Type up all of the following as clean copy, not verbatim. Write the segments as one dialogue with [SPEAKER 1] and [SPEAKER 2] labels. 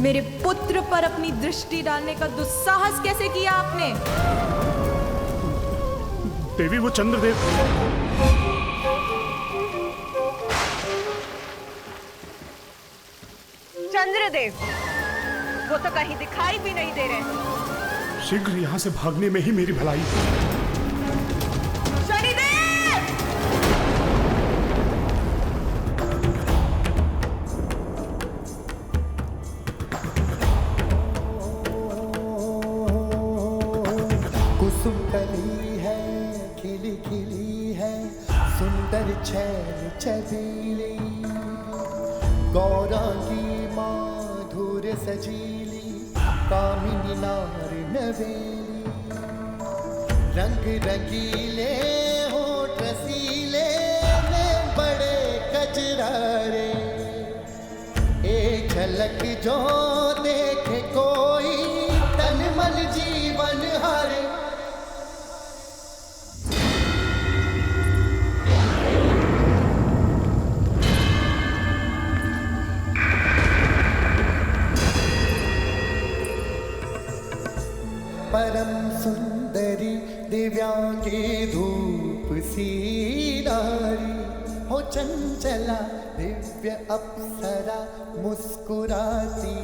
[SPEAKER 1] मेरे पुत्र पर अपनी दृष्टि डालने का दुस्साहस कैसे किया आपने?
[SPEAKER 2] देवी, वो चंद्रदेव।
[SPEAKER 3] चंद्रदेव, वो तो कहीं दिखाई भी नहीं दे रहे।
[SPEAKER 2] शीघ्र यहां से भागने में ही मेरी भलाई।
[SPEAKER 3] शनिदेव!
[SPEAKER 4] कुसुम कली है, खिली खिली है, सुंदर छैल छबीली, गौरांगी माधुर सजीली, कामिनी नार नवेली, रंग रंगीले होठ रसीले में बड़े कजरारे, एक झलक जो देखे कोई तन मन जीवन हारे। परम सुंदरी दिव्यांगी धूप सी नारी, हो चंचला दिव्य अप्सरा मुस्कुराती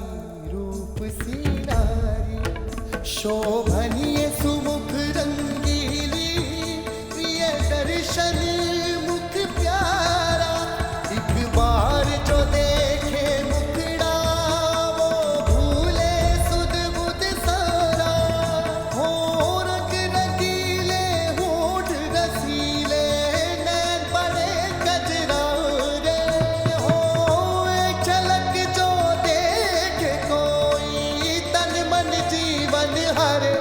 [SPEAKER 4] रूप सी नारी, शोभनीय सुमुख रंगीली प्रिय दर्शन मुख प्यारा, एक बार जो देखे मुखड़ा वो भूले सुध बुध सारा, हो रंग रंगीले होठ रसीले नैन बड़े कजरारे, हो एक झलक जो देखे कोई तन मन जीवन हरे।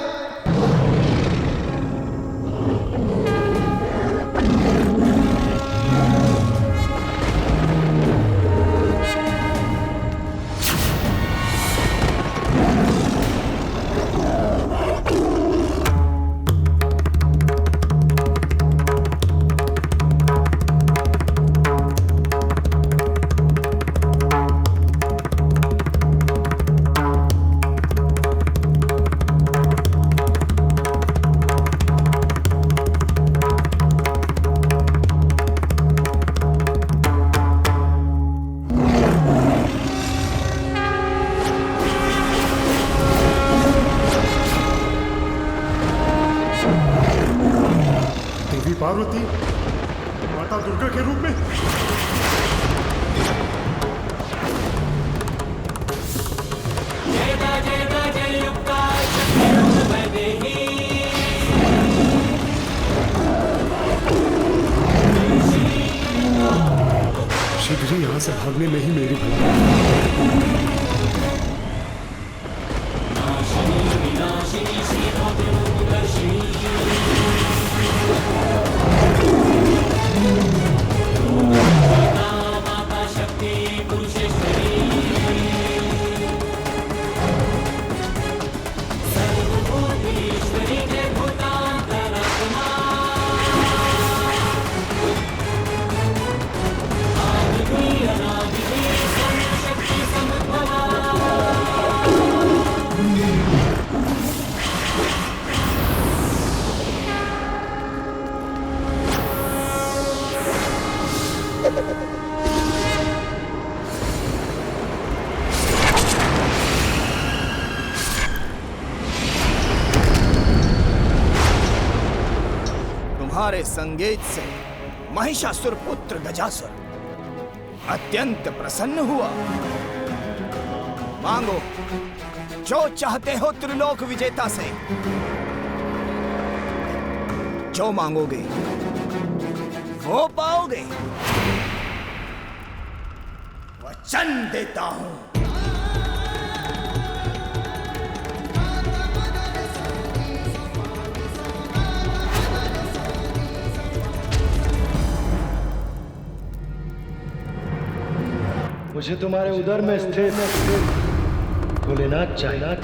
[SPEAKER 2] देवी पार्वती माता दुर्गा के रूप में। शीघ्र ही यहां से भागने में ही मेरी भलाई।
[SPEAKER 5] तुम्हारे संगीत से महिषासुर पुत्र गजासुर अत्यंत प्रसन्न हुआ। मांगो जो चाहते हो त्रिलोक विजेता से, जो मांगोगे वो पाओगे। वचन देता हूं।
[SPEAKER 6] मुझे तुम्हारे उदर में स्थित भोलेनाथ चाहिए।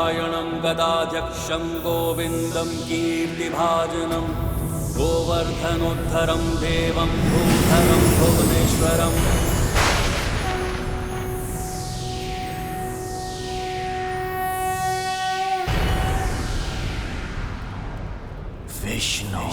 [SPEAKER 7] नारायणं गदाध्यक्षं गोविन्दं कीर्तिभाजनं गोवर्धनोद्धरं देवं भूधरं भुवनेश्वरम्।
[SPEAKER 5] विष्णु।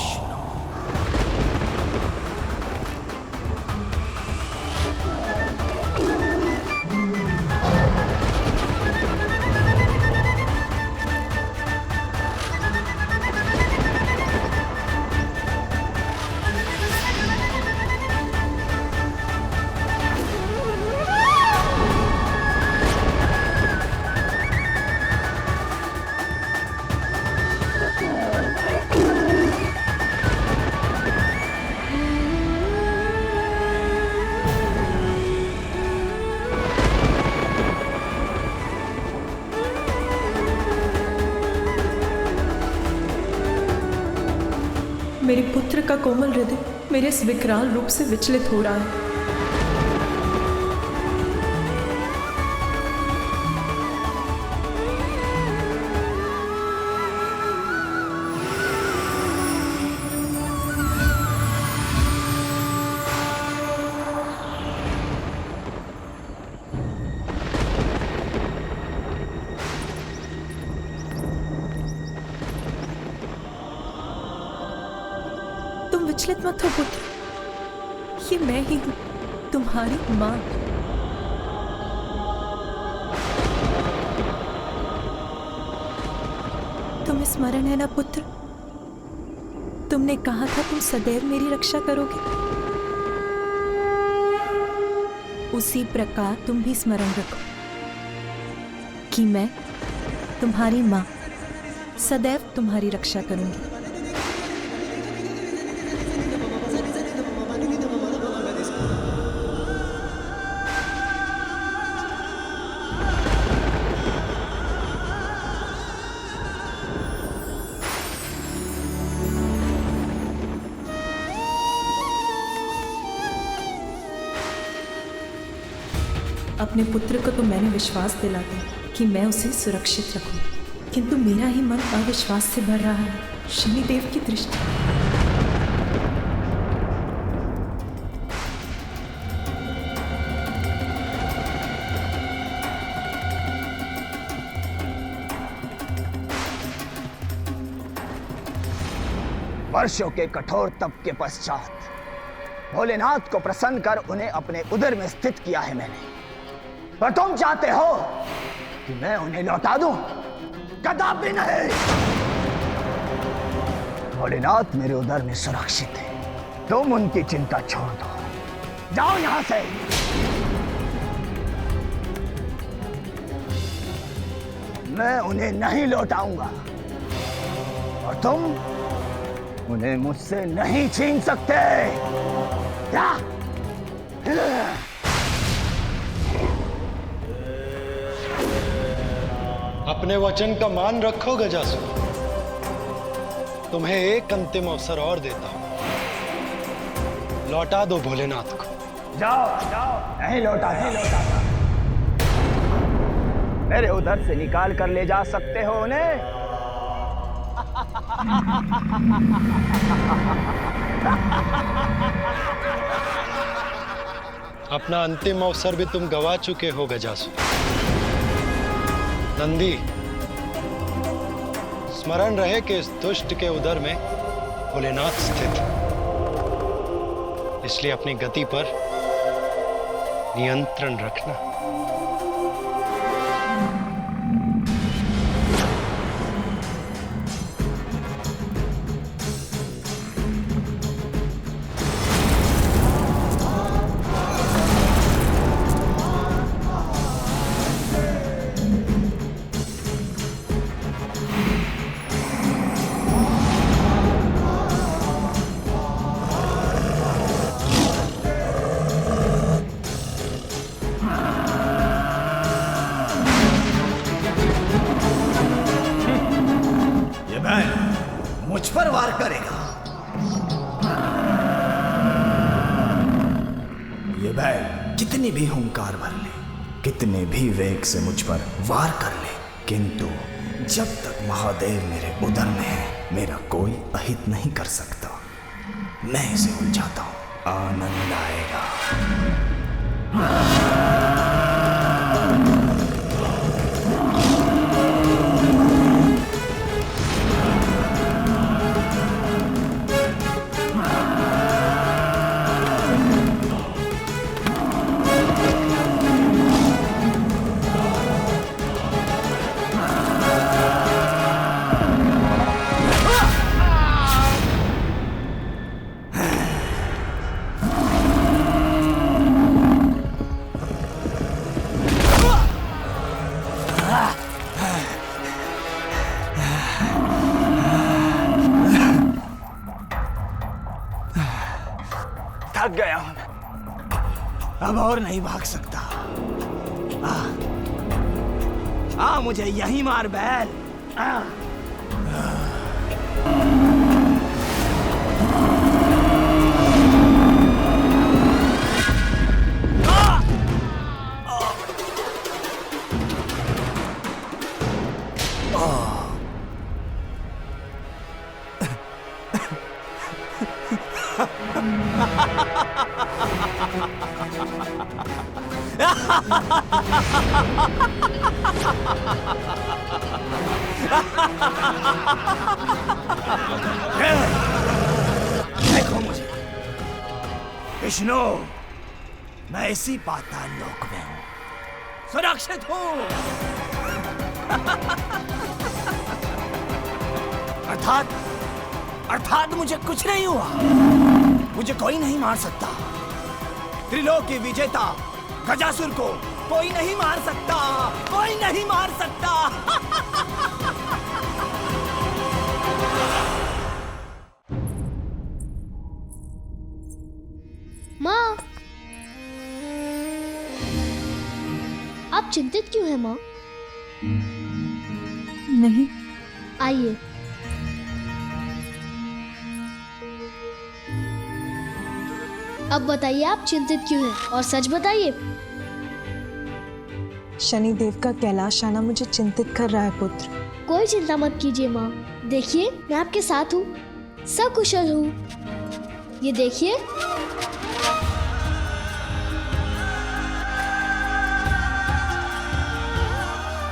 [SPEAKER 1] मेरे पुत्र का कोमल हृदय मेरे इस विकराल रूप से विचलित हो रहा है। तुम विचलित मत हो पुत्र, ये मैं ही हूं, तुम्हारी मां। तुम्हें स्मरण है ना पुत्र, तुमने कहा था तुम सदैव मेरी रक्षा करोगे। उसी प्रकार तुम भी स्मरण रखो कि मैं तुम्हारी मां सदैव तुम्हारी रक्षा करूंगी। अपने पुत्र को तो मैंने विश्वास दिला दिया कि मैं उसे सुरक्षित रखूं, किंतु मेरा ही मन अविश्वास से भर रहा है। शनिदेव की दृष्टि।
[SPEAKER 5] वर्षों के कठोर तप के पश्चात भोलेनाथ को प्रसन्न कर उन्हें अपने उदर में स्थित किया है मैंने। पर तुम चाहते हो कि मैं उन्हें लौटा दूं? कदापि नहीं। भोलेनाथ मेरे उदर में सुरक्षित है, तुम उनकी चिंता छोड़ दो। जाओ यहां से। मैं उन्हें नहीं लौटाऊंगा और तुम उन्हें मुझसे नहीं छीन सकते। क्या?
[SPEAKER 6] अपने वचन का मान रखो गजासुर। तुम्हें एक अंतिम अवसर और देता हूं, लौटा दो भोलेनाथ को।
[SPEAKER 5] जाओ जाओ। नहीं लौटाता। मेरे उधर से निकाल कर ले जा सकते हो उन्हें।
[SPEAKER 6] अपना अंतिम अवसर भी तुम गवा चुके हो गजासुर। नंदी, स्मरण रहे कि इस दुष्ट के उदर में भोलेनाथ स्थित, इसलिए अपनी गति पर नियंत्रण रखना।
[SPEAKER 5] मुझ पर वार करेगा। ये बैल कितनी भी हुंकार भर ले, कितने भी वेग से मुझ पर वार कर ले, किंतु जब तक महादेव मेरे उदर में है, मेरा कोई अहित नहीं कर सकता। मैं इसे उलझाता हूं, आनंद आएगा। थक गया हूं मैं, अब और नहीं भाग सकता। मुझे यहीं मार बैल। देखो मुझे विष्णु, मैं इसी पाताल लोक में हूं, सुरक्षित हूं। अर्थात मुझे कुछ नहीं हुआ, मुझे कोई नहीं मार सकता। त्रिलोक की विजेता गजासुर को कोई नहीं मार सकता, कोई नहीं मार सकता।
[SPEAKER 8] माँ, आप चिंतित क्यों हैं माँ?
[SPEAKER 1] नहीं।
[SPEAKER 8] आइए। अब बताइए आप चिंतित क्यों हैं, और सच बताइए।
[SPEAKER 1] शनिदेव का कैलाश आना मुझे चिंतित कर रहा है पुत्र।
[SPEAKER 8] कोई चिंता मत कीजिए माँ, देखिए मैं आपके साथ हूँ, सकुशल हूँ। ये देखिए।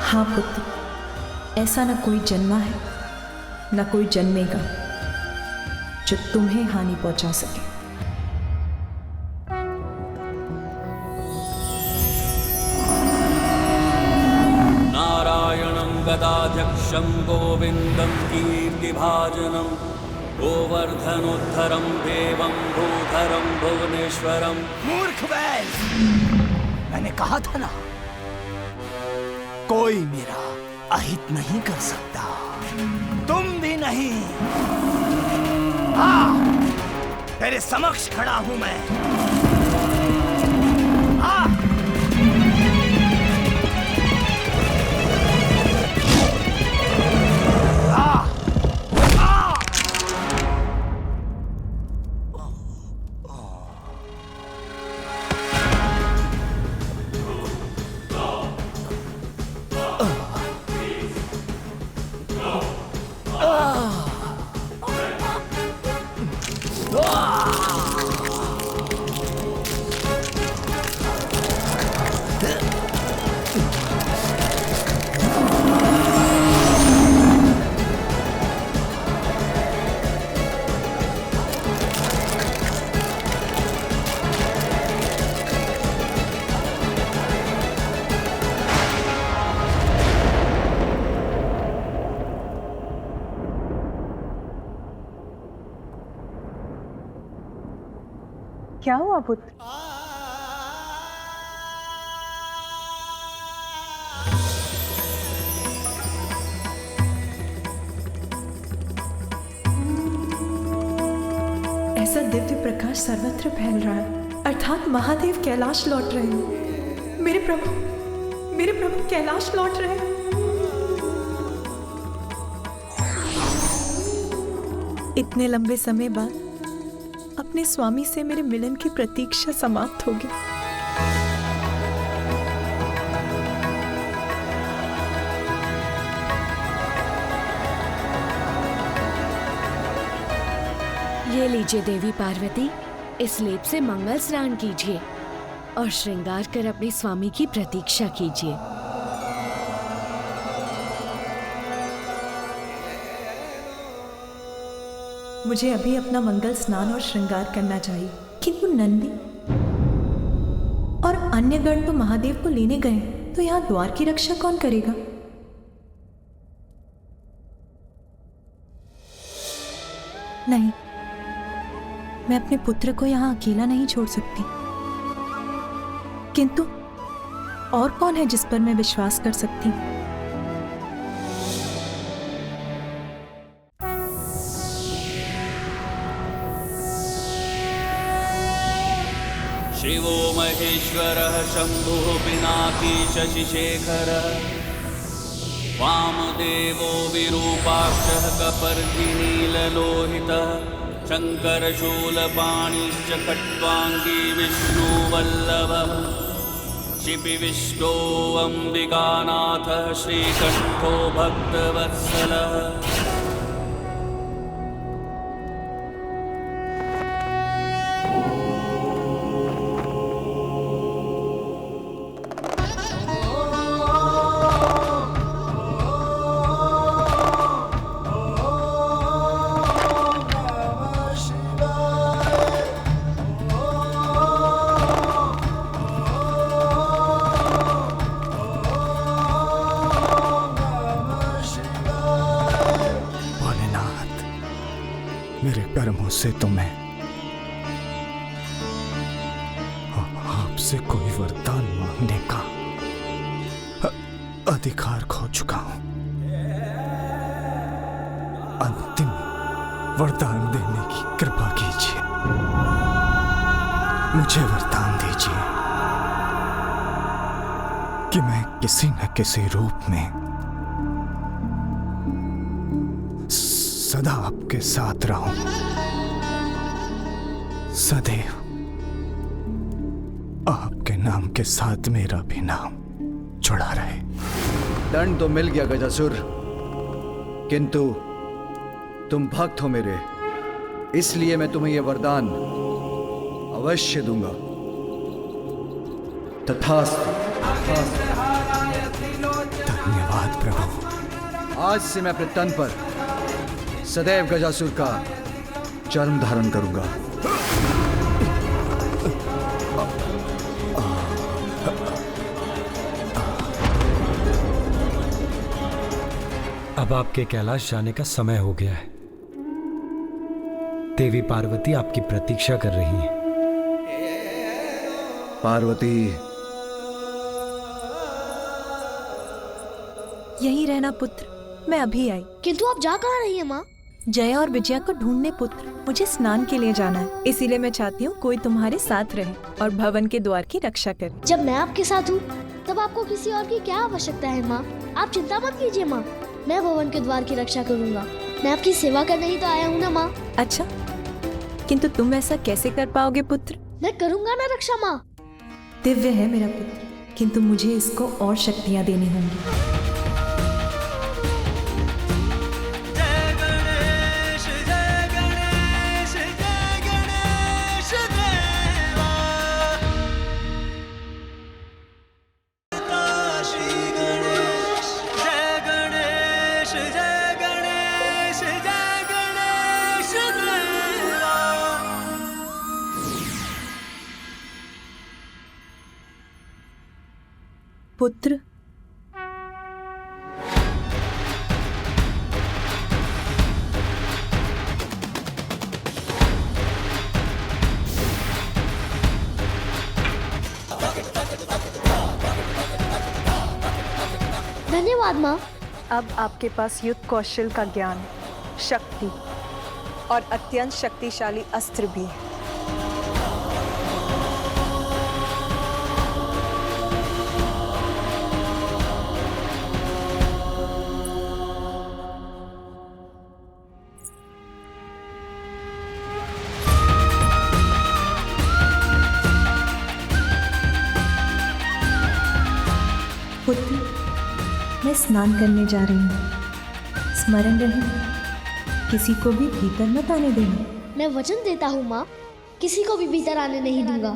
[SPEAKER 1] हाँ पुत्र, ऐसा न कोई जन्मा है न कोई जन्मेगा जो तुम्हें हानि पहुंचा सके।
[SPEAKER 7] नारायणं गदाध्यक्षं गोविन्दं कीर्तिभाजनं गोवर्धनोद्धरं देवं भूधरं भुवनेश्वरं।
[SPEAKER 5] मूर्ख बैल, मैंने कहा था ना, कोई मेरा अहित नहीं कर सकता, तुम भी नहीं। तेरे समक्ष खड़ा हूं मैं।
[SPEAKER 1] क्या हुआ पुत्र? ऐसा दिव्य प्रकाश सर्वत्र फैल रहा है, अर्थात महादेव कैलाश लौट रहे हैं। मेरे प्रभु कैलाश लौट रहे हैं। इतने लंबे समय बाद अपने स्वामी से मेरे मिलन की प्रतीक्षा समाप्त होगी।
[SPEAKER 9] ये लीजिए देवी पार्वती, इस लेप से मंगल स्नान कीजिए और श्रृंगार कर अपने स्वामी की प्रतीक्षा कीजिए।
[SPEAKER 1] मुझे अभी अपना मंगल स्नान और श्रृंगार करना चाहिए, किंतु नंदी और अन्य गण तो महादेव को लेने गए, तो यहाँ द्वार की रक्षा कौन करेगा? नहीं, मैं अपने पुत्र को यहाँ अकेला नहीं छोड़ सकती। किंतु और कौन है जिस पर मैं विश्वास कर सकती हूँ?
[SPEAKER 7] शिवो महेश्वरः शम्भुः पिनाकी शशिशेखरः वामदेवो विरूपाक्षः कपर्दिनीललोहितः शङ्करशूलपाणिश्च खट्वाङ्गी विष्णुवल्लभः शिपिविष्टो अम्बिकानाथः श्रीकण्ठो भक्तवत्सलः।
[SPEAKER 10] मेरे कर्मों से तो मैं आपसे कोई वरदान मांगने का अधिकार खो चुका हूं। अंतिम वरदान देने की कृपा कीजिए, मुझे वरदान दीजिए कि मैं किसी न किसी रूप में सदा आपके साथ रहूं, सदैव आपके नाम के साथ मेरा भी नाम जुड़ा रहे।
[SPEAKER 11] दंड तो मिल गया गजासुर, किंतु तुम भक्त हो मेरे, इसलिए मैं तुम्हें यह वरदान अवश्य दूंगा। तथास्तु।
[SPEAKER 10] धन्यवाद प्रभु।
[SPEAKER 11] आज से मैं अपने तन पर सदैव गजासुर का चर्म धारण करूंगा।
[SPEAKER 12] अब आपके कैलाश जाने का समय हो गया है। देवी पार्वती आपकी प्रतीक्षा कर रही हैं।
[SPEAKER 11] पार्वती,
[SPEAKER 1] यही रहना पुत्र, मैं अभी आई।
[SPEAKER 8] किंतु आप जा कहाँ रही हैं माँ?
[SPEAKER 1] जया और विजया को ढूंढने पुत्र, मुझे स्नान के लिए जाना है, इसीलिए मैं चाहती हूँ कोई तुम्हारे साथ रहे और भवन के द्वार की रक्षा करे।
[SPEAKER 8] जब मैं आपके साथ हूँ तब आपको किसी और की क्या आवश्यकता है माँ? आप चिंता मत कीजिए माँ, मैं भवन के द्वार की रक्षा करूँगा। मैं आपकी सेवा करने ही तो आया हूँ ना माँ।
[SPEAKER 1] अच्छा, किंतु तुम ऐसा कैसे कर पाओगे पुत्र?
[SPEAKER 8] मैं करूँगा ना रक्षा माँ।
[SPEAKER 1] दिव्य है मेरा पुत्र, किंतु मुझे इसको और शक्तियाँ देनी होंगी। पुत्र,
[SPEAKER 8] धन्यवाद माँ।
[SPEAKER 3] अब आपके पास युद्ध कौशल का ज्ञान, शक्ति और अत्यंत शक्तिशाली अस्त्र भी है।
[SPEAKER 1] पुत्र, मैं स्नान करने जा रही हूँ। स्मरण रहे, किसी को भी भीतर मत आने देना।
[SPEAKER 8] मैं वचन देता हूँ माँ, किसी को भी भीतर आने नहीं दूंगा।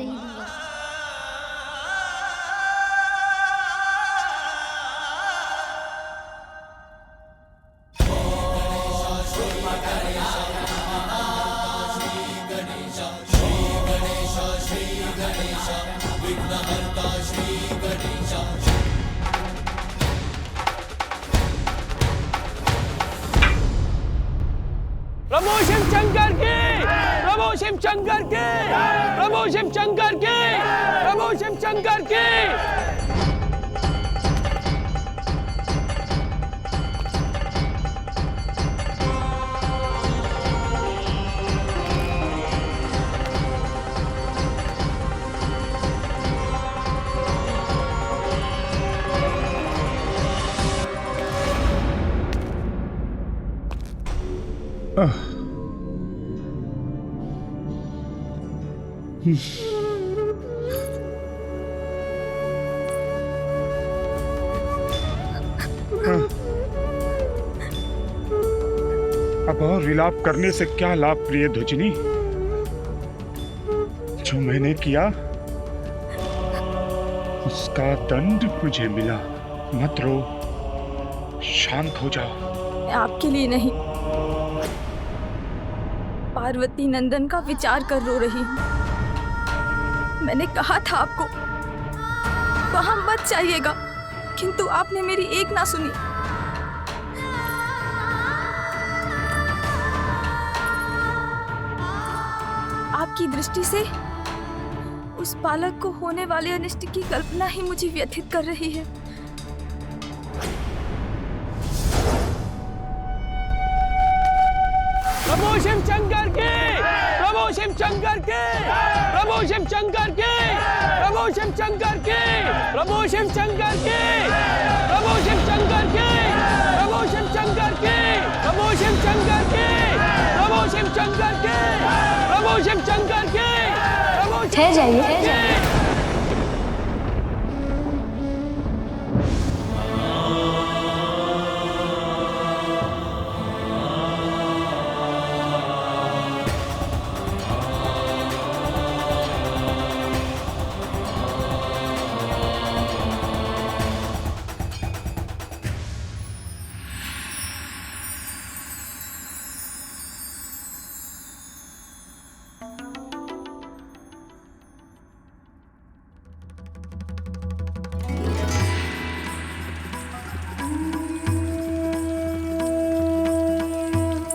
[SPEAKER 13] प्रभु शिव शंकर की, प्रभु शिव शंकर की, प्रभु शिव शंकर की, प्रभु शिव शंकर की।
[SPEAKER 2] अब और विलाप करने से क्या लाभ प्रिय ध्वजिनी? जो मैंने किया उसका दंड मुझे मिला। मत रो, शांत हो जाओ।
[SPEAKER 14] मैं आपके लिए नहीं, पार्वती नंदन का विचार कर रो रही हूँ। मैंने कहा था आपको वहां मत जाइएगा, किंतु आपने मेरी एक ना सुनी। आपकी दृष्टि से उस बालक को होने वाले अनिष्ट की कल्पना ही मुझे व्यथित कर रही है।
[SPEAKER 13] प्रभु शिव शंकर की, प्रभु शिव शंकर की, प्रभु शिव शंकर की, प्रभु शिव शंकर की, प्रभु शिव शंकर की, प्रभु शिव शंकर की, प्रभु शिव शंकर की, प्रभु शिव शंकर की, प्रभु शिव शंकर की, प्रभु शिव शंकर की, प्रभु
[SPEAKER 8] ठहर जाइए।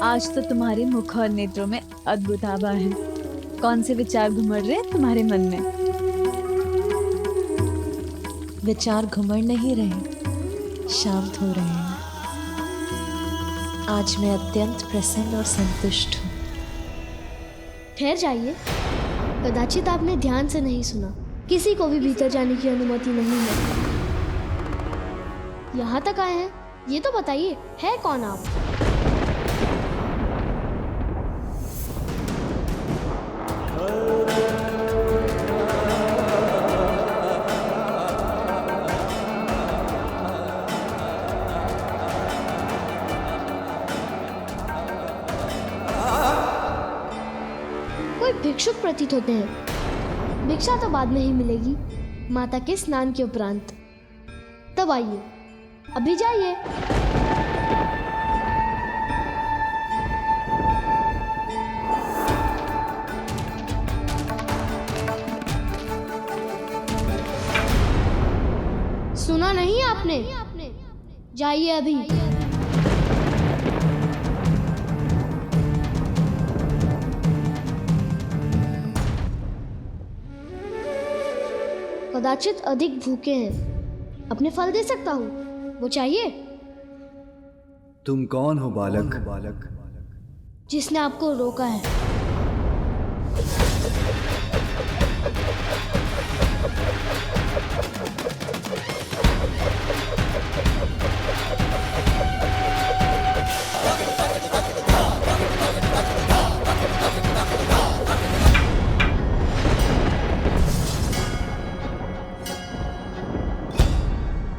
[SPEAKER 14] आज तो तुम्हारे मुख और नेत्रों में अद्भुत आभा है। कौन से विचार घुमड़ रहे हैं तुम्हारे मन में?
[SPEAKER 1] विचार घुमड़ नहीं रहे, शांत हो रहे हैं। आज मैं अत्यंत प्रसन्न और संतुष्ट हूँ।
[SPEAKER 8] ठहर जाइए, कदाचित आपने ध्यान से नहीं सुना। किसी को भी भीतर जाने की अनुमति नहीं है। यहाँ तक आए हैं, ये तो बताइए, है कौन आप? कोई भिक्षुक प्रतीत होते हैं। भिक्षा तो बाद में ही मिलेगी, माता के स्नान के उपरांत। तब आइए, अभी जाइए। सुना नहीं आपने? जाइए अभी। कदाचित अधिक भूखे हैं, अपने फल दे सकता हूँ, वो चाहिए?
[SPEAKER 11] तुम कौन हो बालक?
[SPEAKER 8] जिसने आपको रोका है।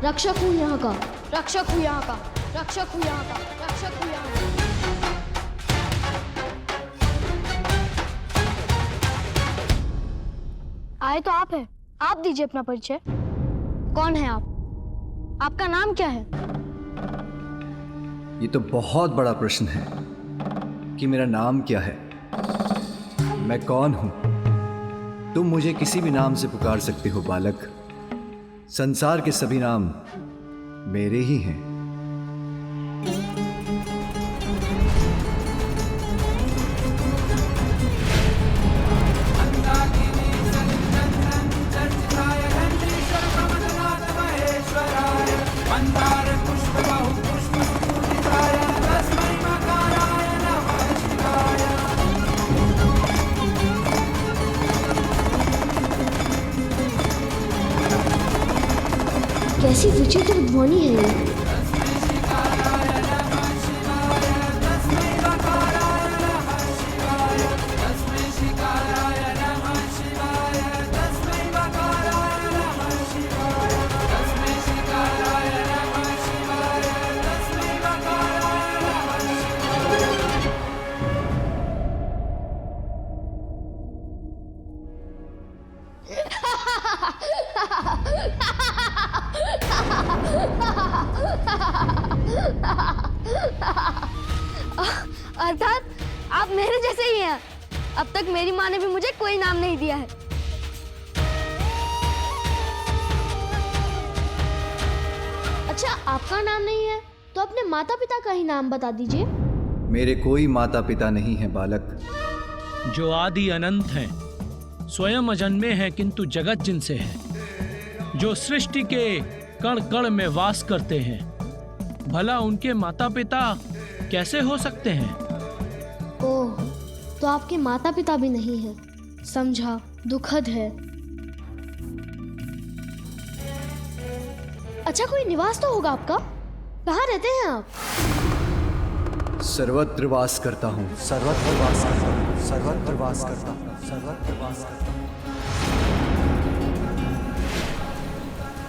[SPEAKER 8] रक्षक हूँ यहाँ का, रक्षक हूँ यहाँ का, रक्षक हूँ यहाँ का, रक्षक हूँ यहाँ का। आए तो आप हैं। आप दीजिए अपना परिचय। कौन है आप? आपका नाम क्या है?
[SPEAKER 11] ये तो बहुत बड़ा प्रश्न है कि मेरा नाम क्या है, मैं कौन हूं। तुम मुझे किसी भी नाम से पुकार सकते हो बालक। संसार के सभी नाम मेरे ही हैं।
[SPEAKER 8] कैसी विचित्र ध्वनि है ये। अर्थात आप मेरे जैसे ही हैं। अब तक मेरी माँ ने भी मुझे कोई नाम नहीं दिया है। अच्छा, आपका नाम नहीं है तो अपने माता पिता का ही नाम बता दीजिए।
[SPEAKER 11] मेरे कोई माता पिता नहीं है बालक।
[SPEAKER 13] जो आदि अनंत हैं, स्वयं अजन्मे हैं किंतु जगत जिनसे है, जो सृष्टि के कण कण में वास करते हैं, भला उनके माता पिता कैसे हो सकते हैं?
[SPEAKER 8] ओह, तो आपके माता पिता भी नहीं हैं। समझा, दुखद है। अच्छा, कोई निवास तो होगा आपका? कहाँ रहते हैं आप?
[SPEAKER 11] सर्वत्र वास करता हूँ। सर्वत्र वास करता हूँ। सर्वत्र वास करता हूँ। सर्वत्र वास करता हूँ।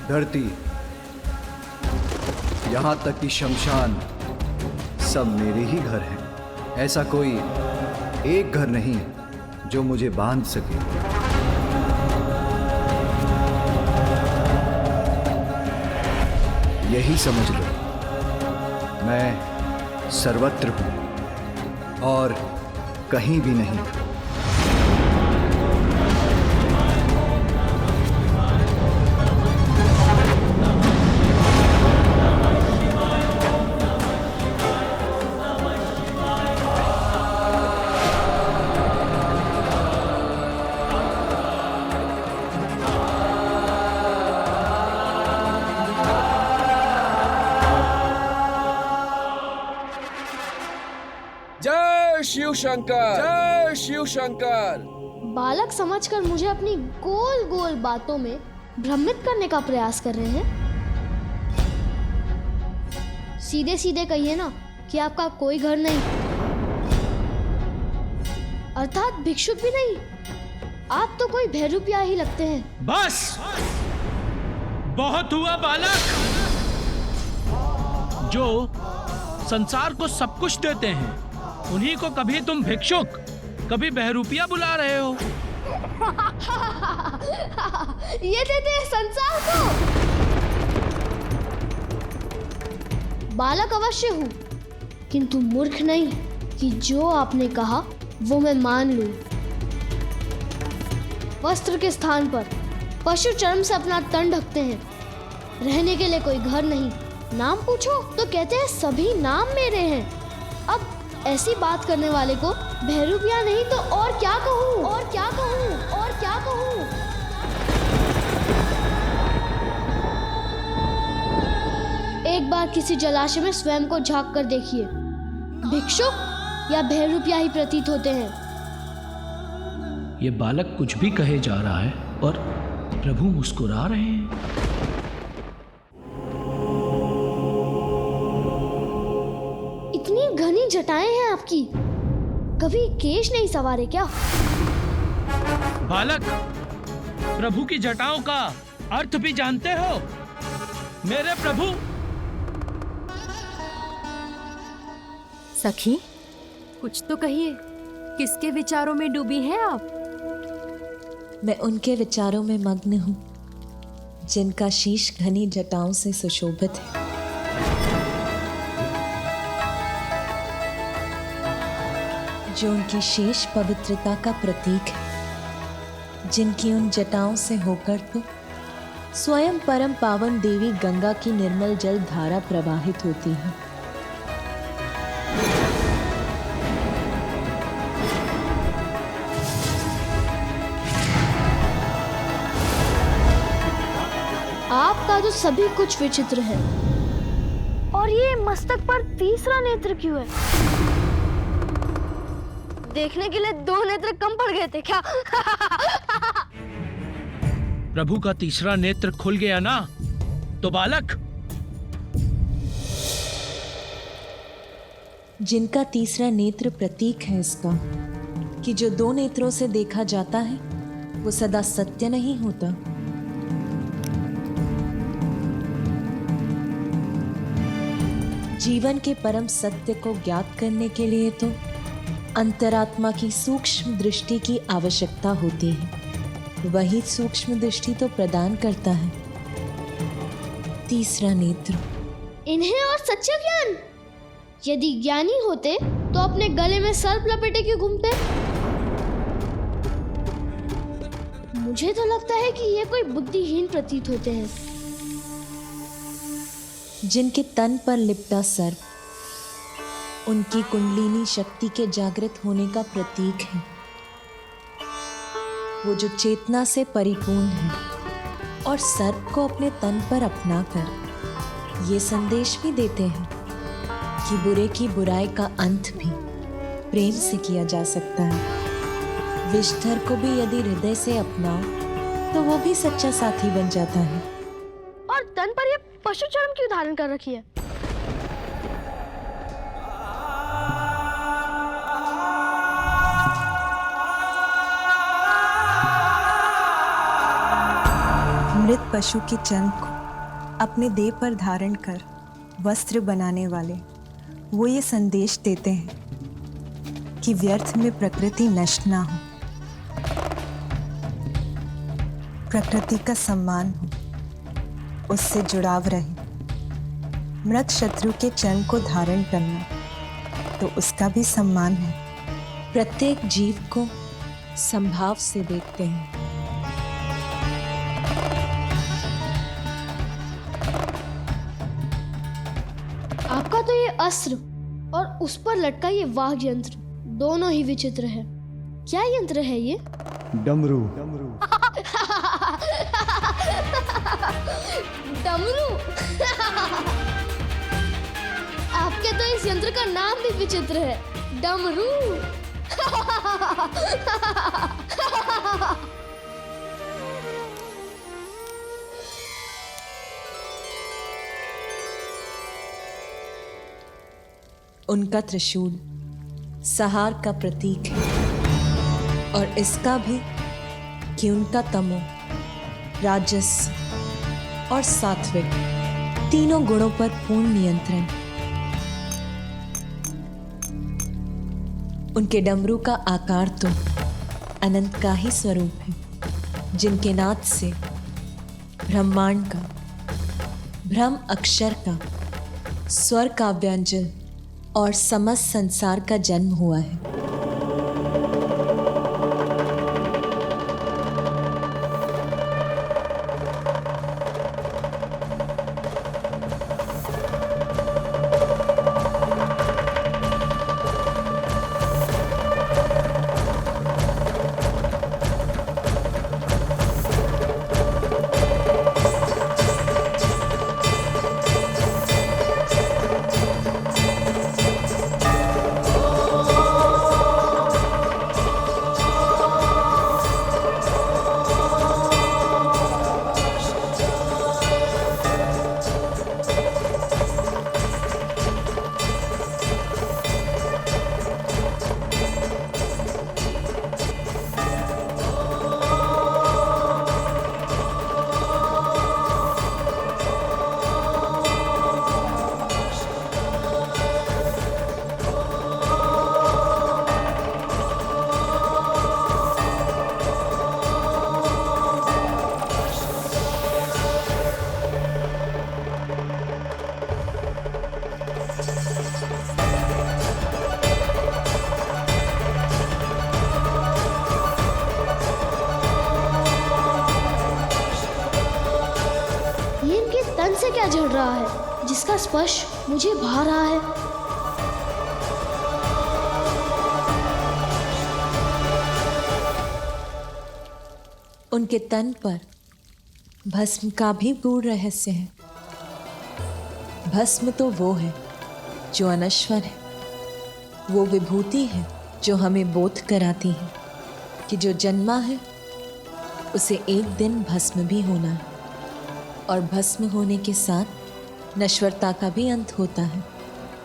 [SPEAKER 11] धरती, यहाँ तक कि शमशान, सब मेरे ही घर हैं। ऐसा कोई एक घर नहीं जो मुझे बांध सके। यही समझ लो, मैं सर्वत्र हूं और कहीं भी नहीं।
[SPEAKER 13] जय शिव शंकर, जय शिव शंकर।
[SPEAKER 8] बालक समझकर मुझे अपनी गोल गोल बातों में भ्रमित करने का प्रयास कर रहे हैं। सीधे सीधे कहिए ना कि आपका कोई घर नहीं, अर्थात भिक्षुक भी नहीं। आप तो कोई भैरूपिया ही लगते हैं।
[SPEAKER 13] बस, बहुत हुआ बालक। जो संसार को सब कुछ देते हैं, उन्हीं को कभी तुम भिक्षुक, कभी बहरूपिया बुला रहे हो।
[SPEAKER 8] ये देते हैं संसार को। बालक अवश्य हूँ, किंतु मूर्ख नहीं कि जो आपने कहा वो मैं मान लूं। वस्त्र के स्थान पर पशु चर्म से अपना तन ढकते हैं। रहने के लिए कोई घर नहीं। नाम पूछो तो कहते हैं सभी नाम मेरे हैं। अब ऐसी बात करने वाले को भैरूपिया नहीं तो और क्या कहूँ, और क्या कहूँ, और क्या कहूँ। एक बार किसी जलाशय में स्वयं को झांक कर देखिए। भिक्षुक या भैरूपिया ही प्रतीत होते हैं।
[SPEAKER 13] ये बालक कुछ भी कहे जा रहा है और प्रभु मुस्कुरा रहे हैं।
[SPEAKER 8] इतनी घनी जटाएं हैं आपकी, कभी केश नहीं सवारे क्या?
[SPEAKER 13] बालक, प्रभु की जटाओं का अर्थ भी जानते हो? मेरे प्रभु।
[SPEAKER 15] सखी, कुछ तो कहिए, किसके विचारों में डूबी हैं आप?
[SPEAKER 1] मैं उनके विचारों में मग्न हूं जिनका शीश घनी जटाओं से सुशोभित है। जो उनकी शेष पवित्रता का प्रतीक है, जिनकी उन जटाओं से होकर तो स्वयं परम पावन देवी गंगा की निर्मल जल धारा प्रवाहित होती है।
[SPEAKER 8] आपका तो सभी कुछ विचित्र है। और ये मस्तक पर तीसरा नेत्र क्यों है? देखने के लिए 2 नेत्र कम पड़ गए थे क्या?
[SPEAKER 13] प्रभु का तीसरा नेत्र खुल गया ना, तो बालक।
[SPEAKER 1] जिनका तीसरा नेत्र प्रतीक है इसका कि जो 2 नेत्रों से देखा जाता है वो सदा सत्य नहीं होता। जीवन के परम सत्य को ज्ञात करने के लिए तो अंतरात्मा की सूक्ष्म दृष्टि की आवश्यकता होती है। वही सूक्ष्म दृष्टि तो प्रदान करता है तीसरा नेत्र।
[SPEAKER 8] इन्हें और सच्चा ज्ञान? यदि ज्ञानी होते तो अपने गले में सर्प लपेटे क्यों घूमते? मुझे तो लगता है कि ये कोई बुद्धिहीन प्रतीत होते हैं।
[SPEAKER 1] जिनके तन पर लिपटा सर्प उनकी कुंडलिनी शक्ति के जागृत होने का प्रतीक है। वो जो चेतना से परिपूर्ण है और सर्प को अपने तन पर अपनाकर ये संदेश भी देते हैं कि बुरे की बुराई का अंत भी प्रेम से किया जा सकता है। विषधर को भी यदि हृदय से अपनाओ तो वो भी सच्चा साथी बन जाता है।
[SPEAKER 8] और तन पर ये पशु चर्म क्यों धारण कर रखी है?
[SPEAKER 3] मृत पशु के चर्म को अपने देह पर धारण कर वस्त्र बनाने वाले वो ये संदेश देते हैं कि व्यर्थ में प्रकृति नष्ट ना हो, प्रकृति का सम्मान हो, उससे जुड़ाव रहे। मृत शत्रु के चर्म को धारण करना तो उसका भी सम्मान है।
[SPEAKER 1] प्रत्येक जीव को संभाव से देखते हैं।
[SPEAKER 8] आपका तो ये अस्त्र और उस पर लटका ये वाघ यंत्र दोनों ही विचित्र है। क्या यंत्र है ये?
[SPEAKER 11] डमरू।
[SPEAKER 8] डमरू। आपके तो इस यंत्र का नाम भी विचित्र है, डमरू।
[SPEAKER 1] उनका त्रिशूल सहार का प्रतीक है और इसका भी कि उनका तमो, राजस और सात्विक तीनों गुणों पर पूर्ण नियंत्रण। उनके डमरू का आकार तो अनंत का ही स्वरूप है, जिनके नाद से ब्रह्मांड का, ब्रह्म अक्षर का, स्वर का व्यंजन और समस्त संसार का जन्म हुआ है।
[SPEAKER 8] ये इनके तन से क्या झड़ रहा है जिसका स्पर्श मुझे भा रहा है?
[SPEAKER 1] उनके तन पर भस्म का भी गूढ़ रहस्य है। भस्म तो वो है जो अनश्वर है, वो विभूति है जो हमें बोध कराती है कि जो जन्मा है उसे एक दिन भस्म भी होना है, और भस्म होने के साथ नश्वरता का भी अंत होता है।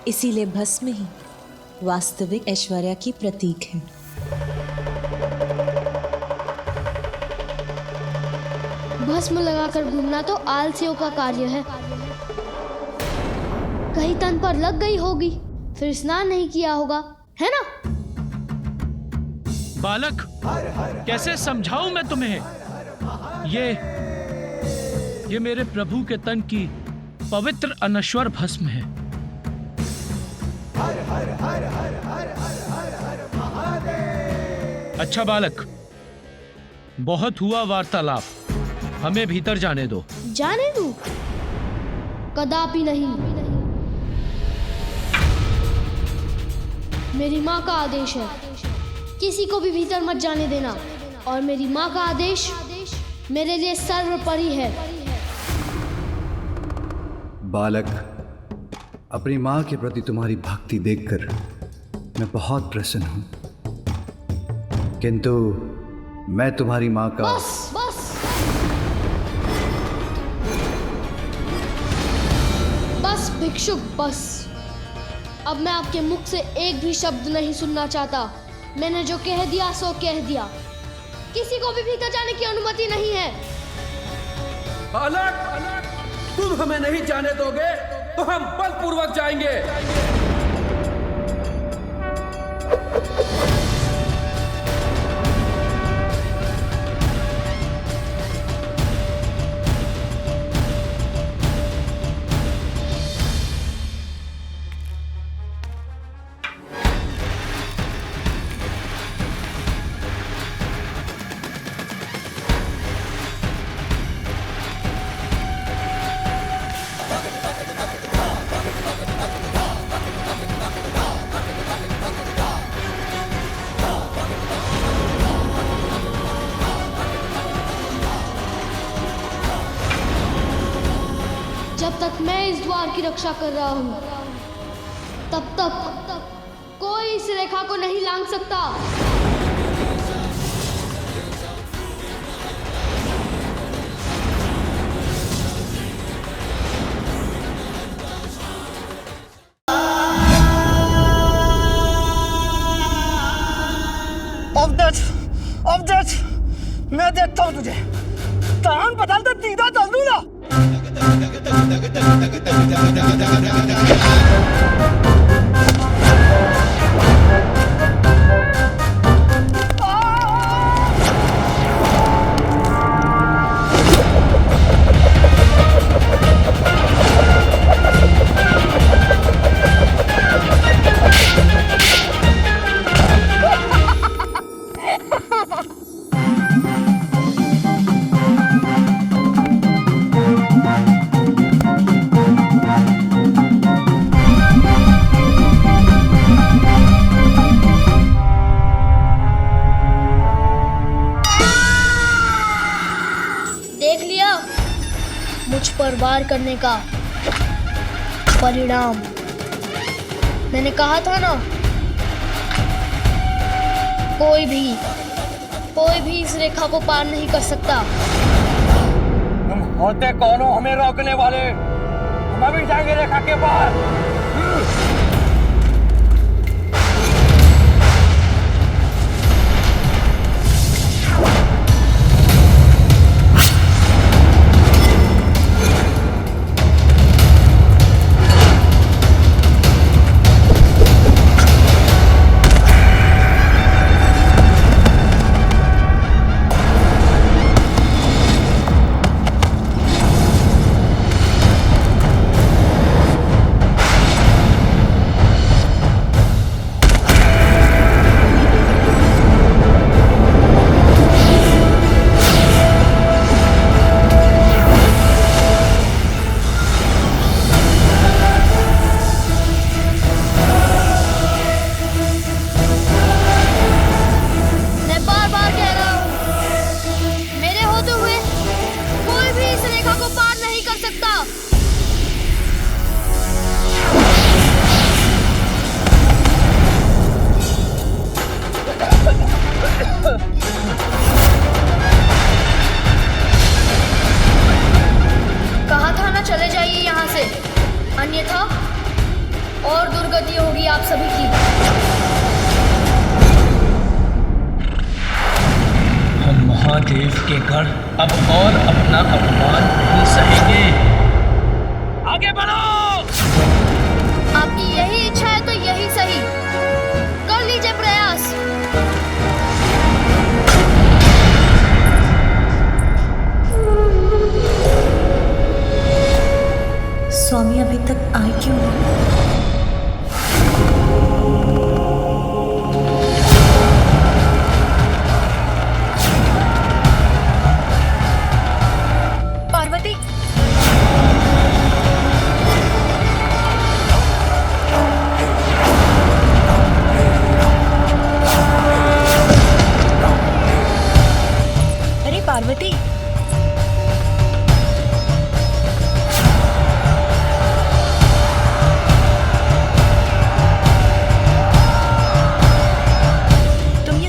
[SPEAKER 1] इसीलिए भस्म ही वास्तविक ऐश्वर्य की प्रतीक है।
[SPEAKER 8] भस्म लगाकर घूमना तो आलसियों का कार्य है। कहीं तन पर लग गई होगी, फिर स्नान नहीं किया होगा, है ना?
[SPEAKER 13] बालक, कैसे समझाऊं मैं तुम्हें? ये मेरे प्रभु के तन की पवित्र अनश्वर भस्म है। अच्छा बालक, बहुत हुआ वार्तालाप, हमें भीतर जाने दो।
[SPEAKER 8] जाने दूं? कदापि नहीं। मेरी माँ का आदेश है, किसी को भी भीतर मत जाने देना, और मेरी माँ का आदेश मेरे लिए सर्वोपरि है।
[SPEAKER 11] बालक, अपनी माँ के प्रति तुम्हारी भक्ति देखकर मैं बहुत प्रसन्न हूँ, किंतु मैं तुम्हारी माँ का
[SPEAKER 8] बस भिक्षुक, बस। अब मैं आपके मुख से एक भी शब्द नहीं सुनना चाहता। मैंने जो कह दिया सो कह दिया। किसी को भी भीतर जाने की अनुमति नहीं है।
[SPEAKER 15] बालक, तुम हमें नहीं जाने दोगे तो हम बलपूर्वक जाएंगे।
[SPEAKER 8] जब तक मैं इस द्वार की रक्षा कर रहा हूँ, तब तक कोई इस रेखा को नहीं लांघ सकता।
[SPEAKER 16] अवधेश, मैं देखता हूँ तुझे। तान बदल दे, सीधा चल दूँ ना।
[SPEAKER 8] मुझ पर वार करने का परिणाम। मैंने कहा था ना, कोई भी इस रेखा को पार नहीं कर सकता।
[SPEAKER 16] तुम होते कौन हो हमें रोकने वाले? हम अभी जाएंगे रेखा के पार।
[SPEAKER 8] यहाँ से, अन्यथा और दुर्गति होगी आप सभी की।
[SPEAKER 16] हम महादेव के घर अब और अपना अपमान नहीं सहेंगे। आगे बढ़ो।
[SPEAKER 8] आपकी यही इच्छा है तो यही सही, कर लीजिए प्रयास।
[SPEAKER 3] स्वामी अभी तक आए क्यों नहीं?
[SPEAKER 14] पार्वती, अरे पार्वती,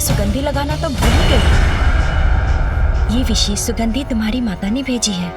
[SPEAKER 17] सुगंधी लगाना तो भूल ही गई। ये विशेष सुगंधी तुम्हारी माता ने भेजी है।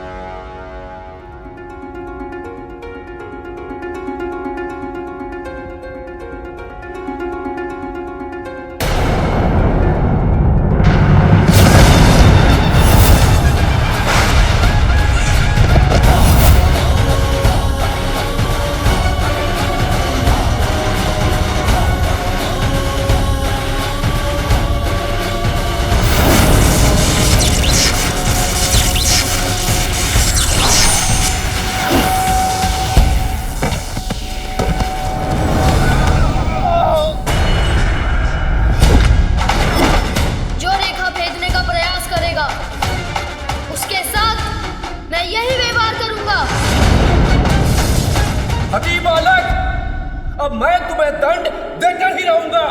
[SPEAKER 15] हठी बालक, अब मैं तुम्हें दंड देकर ही रहूंगा।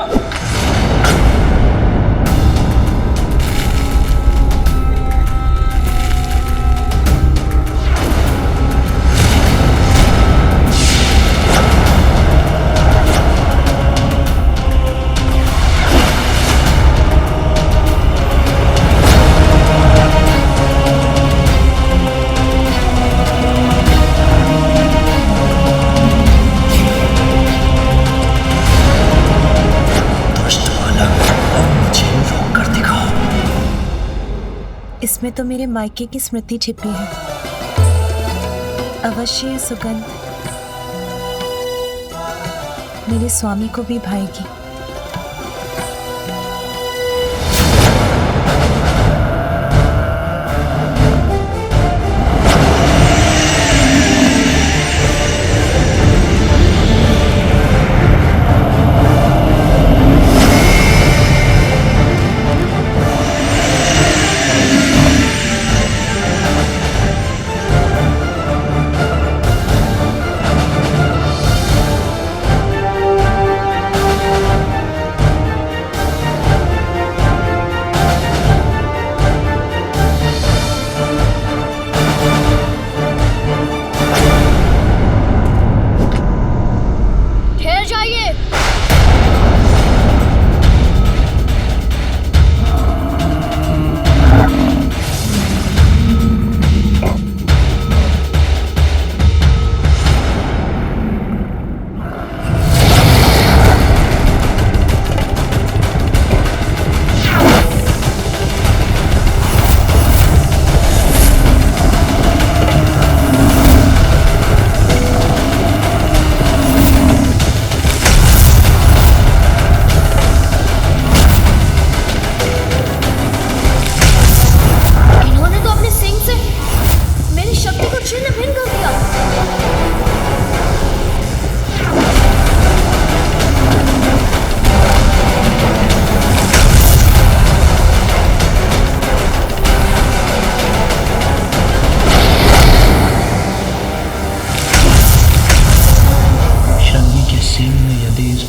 [SPEAKER 3] इसमें तो मेरे मायके की स्मृति छिपी है। अवश्य ये सुगंध मेरे स्वामी को भी भाएगी।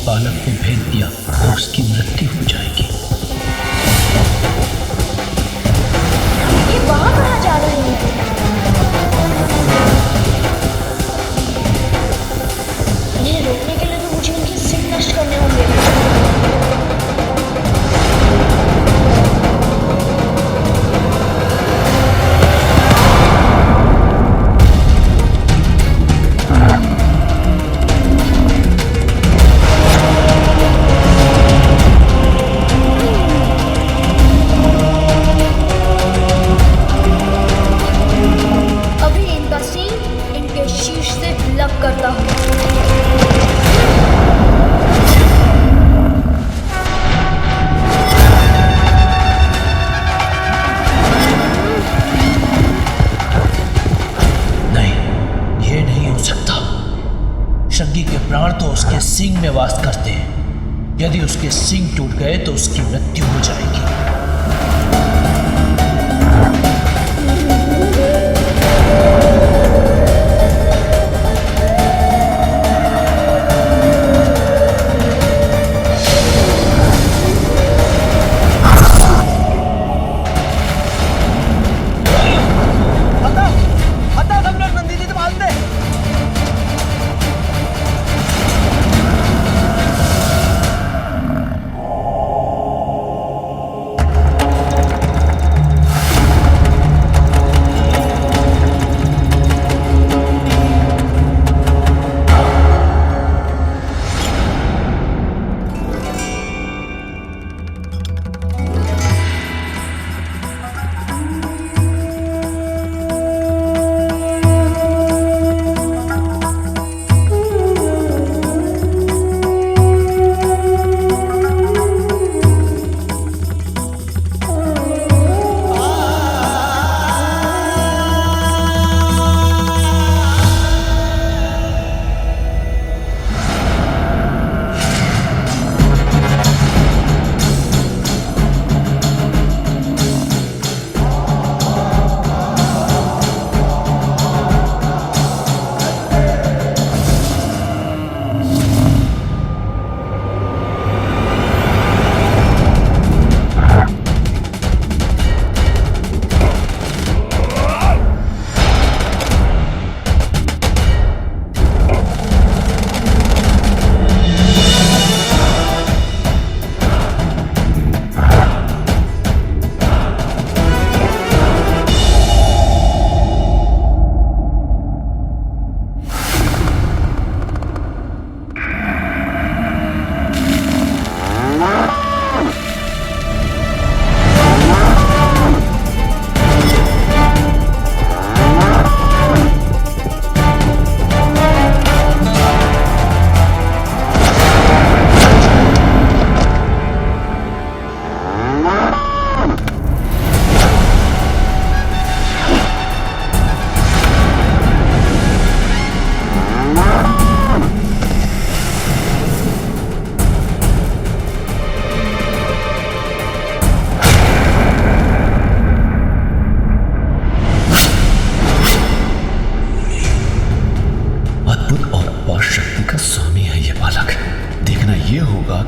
[SPEAKER 16] बालक को भेज दिया और उसकी मृत्यु हो जाएगी।
[SPEAKER 8] ये वहां कहाँ जा रहे हैं? इन्हें रोकने के लिए तो मुझे उनके सिंह नष्ट करने होंगे।
[SPEAKER 14] तिलक करता हूँ।
[SPEAKER 16] नहीं, ये नहीं हो सकता। शंगी के प्राण तो उसके सींग में वास करते हैं। यदि उसके सींग टूट गए तो उसकी मृत्यु हो जाएगी।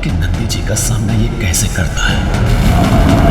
[SPEAKER 16] कि नंदी जी का सामना ये कैसे करता है।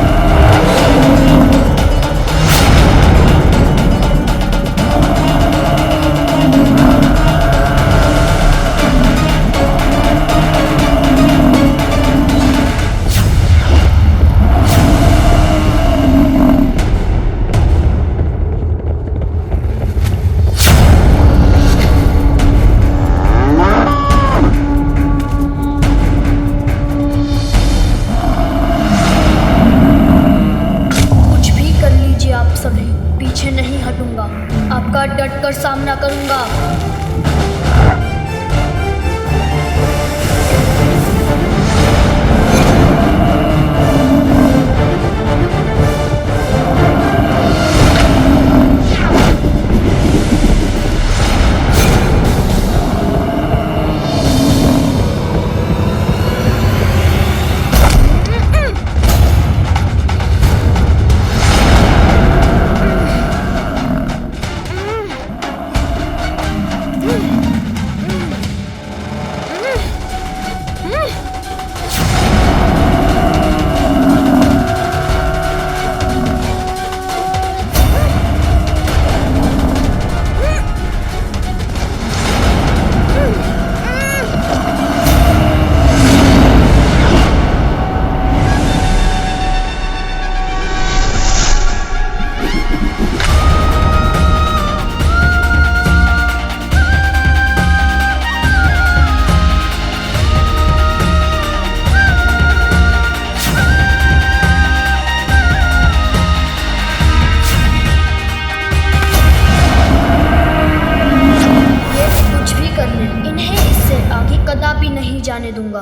[SPEAKER 8] जाने दूंगा।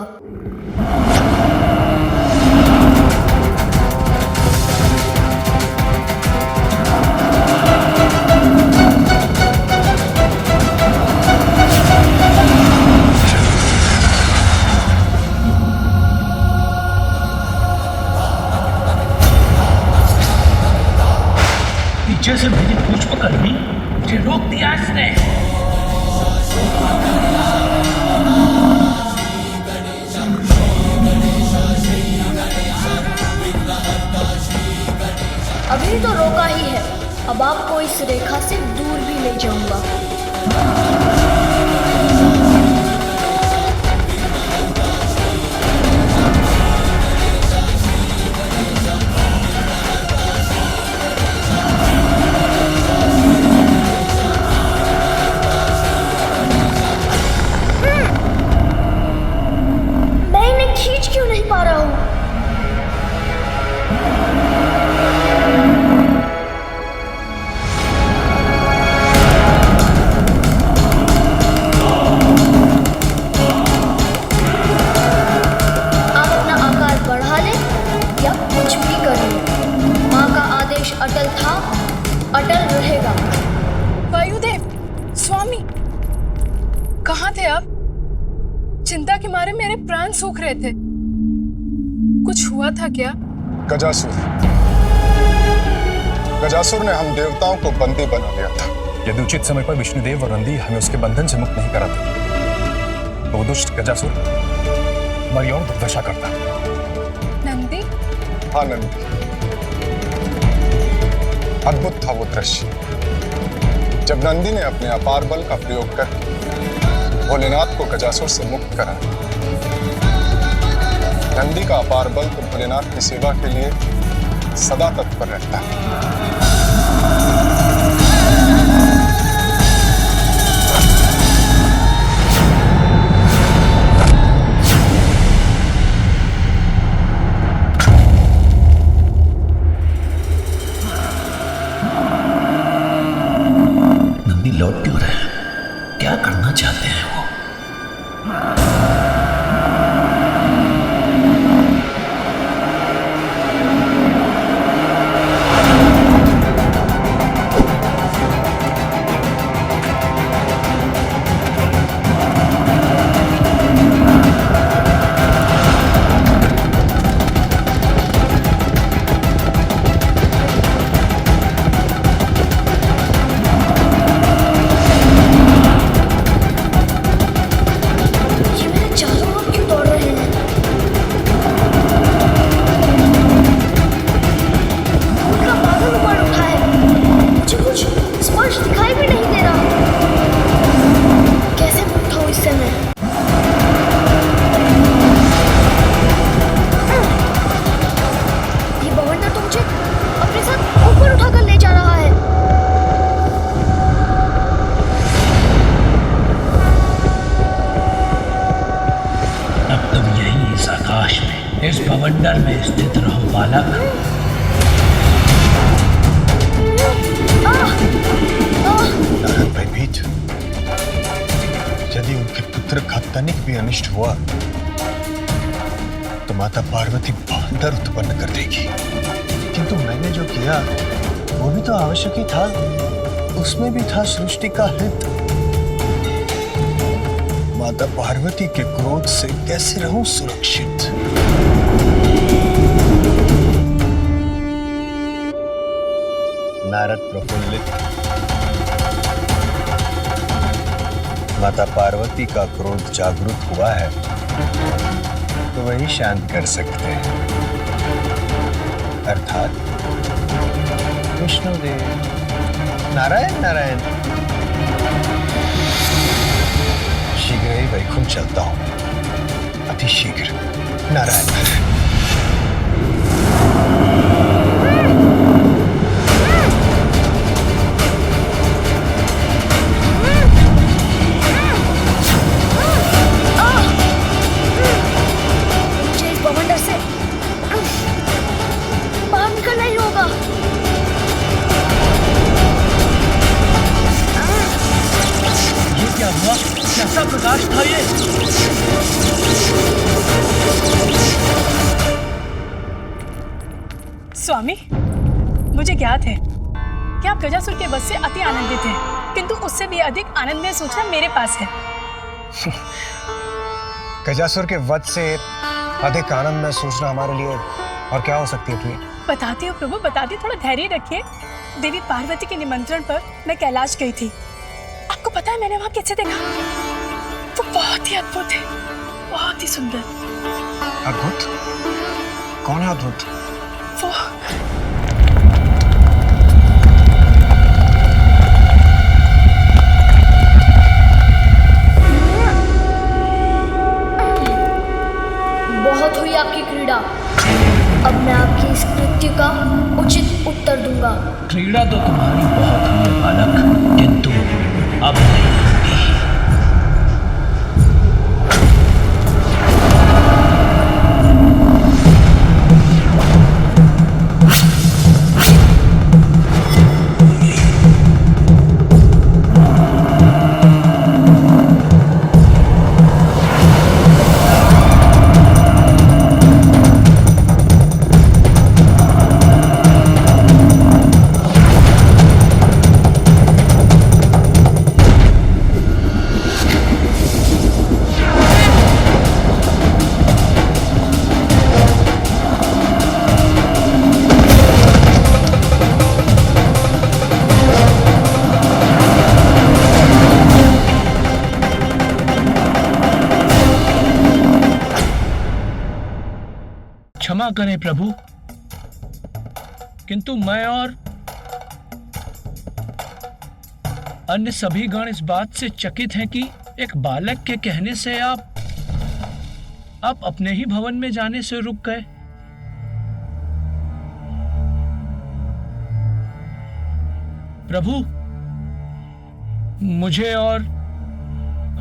[SPEAKER 16] पीछे से मेरी पूछ पकड़ ली, मुझे रोक दिया इसने।
[SPEAKER 8] अभी तो रोका ही है, अब आपको इस रेखा से दूर भी ले जाऊंगा। मैं इन्हें खींच क्यों नहीं पा रहा हूँ? अटल था, अटल रहेगा।
[SPEAKER 14] वायुदेव, स्वामी, कहाँ थे आप? चिंता के मारे मेरे प्राण सूख रहे थे। कुछ हुआ था क्या?
[SPEAKER 18] गजासुर ने हम देवताओं को बंदी बना लिया था।
[SPEAKER 19] यदि उचित समय पर विष्णुदेव और नंदी हमें उसके बंधन से मुक्त नहीं कराते तो वो दुष्ट गजासुर हमारी और दुर्दशा करता।
[SPEAKER 14] नंदी?
[SPEAKER 18] हाँ नंदी। अद्भुत था वो दृश्य जब नंदी ने अपने अपार बल का प्रयोग कर भोलेनाथ को गजासुर से मुक्त करा। नंदी का अपार बल तो भोलेनाथ की सेवा के लिए सदा तत्पर रहता है।
[SPEAKER 16] लौट क्यों रहे हैं? क्या करना चाहते हैं वो? इस भवंडर में स्थित रहो बालक।
[SPEAKER 18] नारद भयभीत, यदि उनके पुत्र का तनिक भी अनिष्ट हुआ तो माता पार्वती भवंडर उत्पन्न कर देगी। किंतु मैंने जो किया वो भी तो आवश्यक ही था, उसमें भी था सृष्टि का हित। माता पार्वती के क्रोध से कैसे रहूं सुरक्षित? नारद प्रफुल्लित, माता पार्वती का क्रोध जागृत हुआ है तो वही शांत कर सकते हैं, अर्थात विष्णुदेव। नारायण नारायण। शीघ्र ही वैकुंठ चलता हूं, अति शीघ्र। नारायण नारायण।
[SPEAKER 16] क्या कैसा प्रकाश था ये?
[SPEAKER 20] स्वामी, मुझे ज्ञात है कि आप गजासुर के वध से अति आनंदित हैं, किंतु उससे भी अधिक आनंदमय सूचना मेरे पास है।
[SPEAKER 18] गजासुर के वध से अधिक आनंद में सूचना हमारे लिए और क्या हो सकती है प्रिय?
[SPEAKER 20] बताती हो प्रभु, बताती, थोड़ा धैर्य रखिए। देवी पार्वती के निमंत्रण पर मैं कैलाश गई थी। आपको पता है मैंने वहां कैसे देखा? वो बहुत ही अद्भुत है, बहुत ही सुंदर।
[SPEAKER 18] अद्भुत? कौन है अद्भुत?
[SPEAKER 20] वो
[SPEAKER 8] बहुत हुई आपकी क्रीड़ा, अब मैं आपकी इस कृत्य का उचित उत्तर दूंगा।
[SPEAKER 16] क्रीड़ा तो तुम्हारी बहुत हुई है बालक, किंतु अब नहीं होगी। क्षमा करें प्रभु, किंतु मैं और अन्य सभी गण इस बात से चकित हैं कि एक बालक के कहने से आप अपने ही भवन में जाने से रुक गए। प्रभु, मुझे और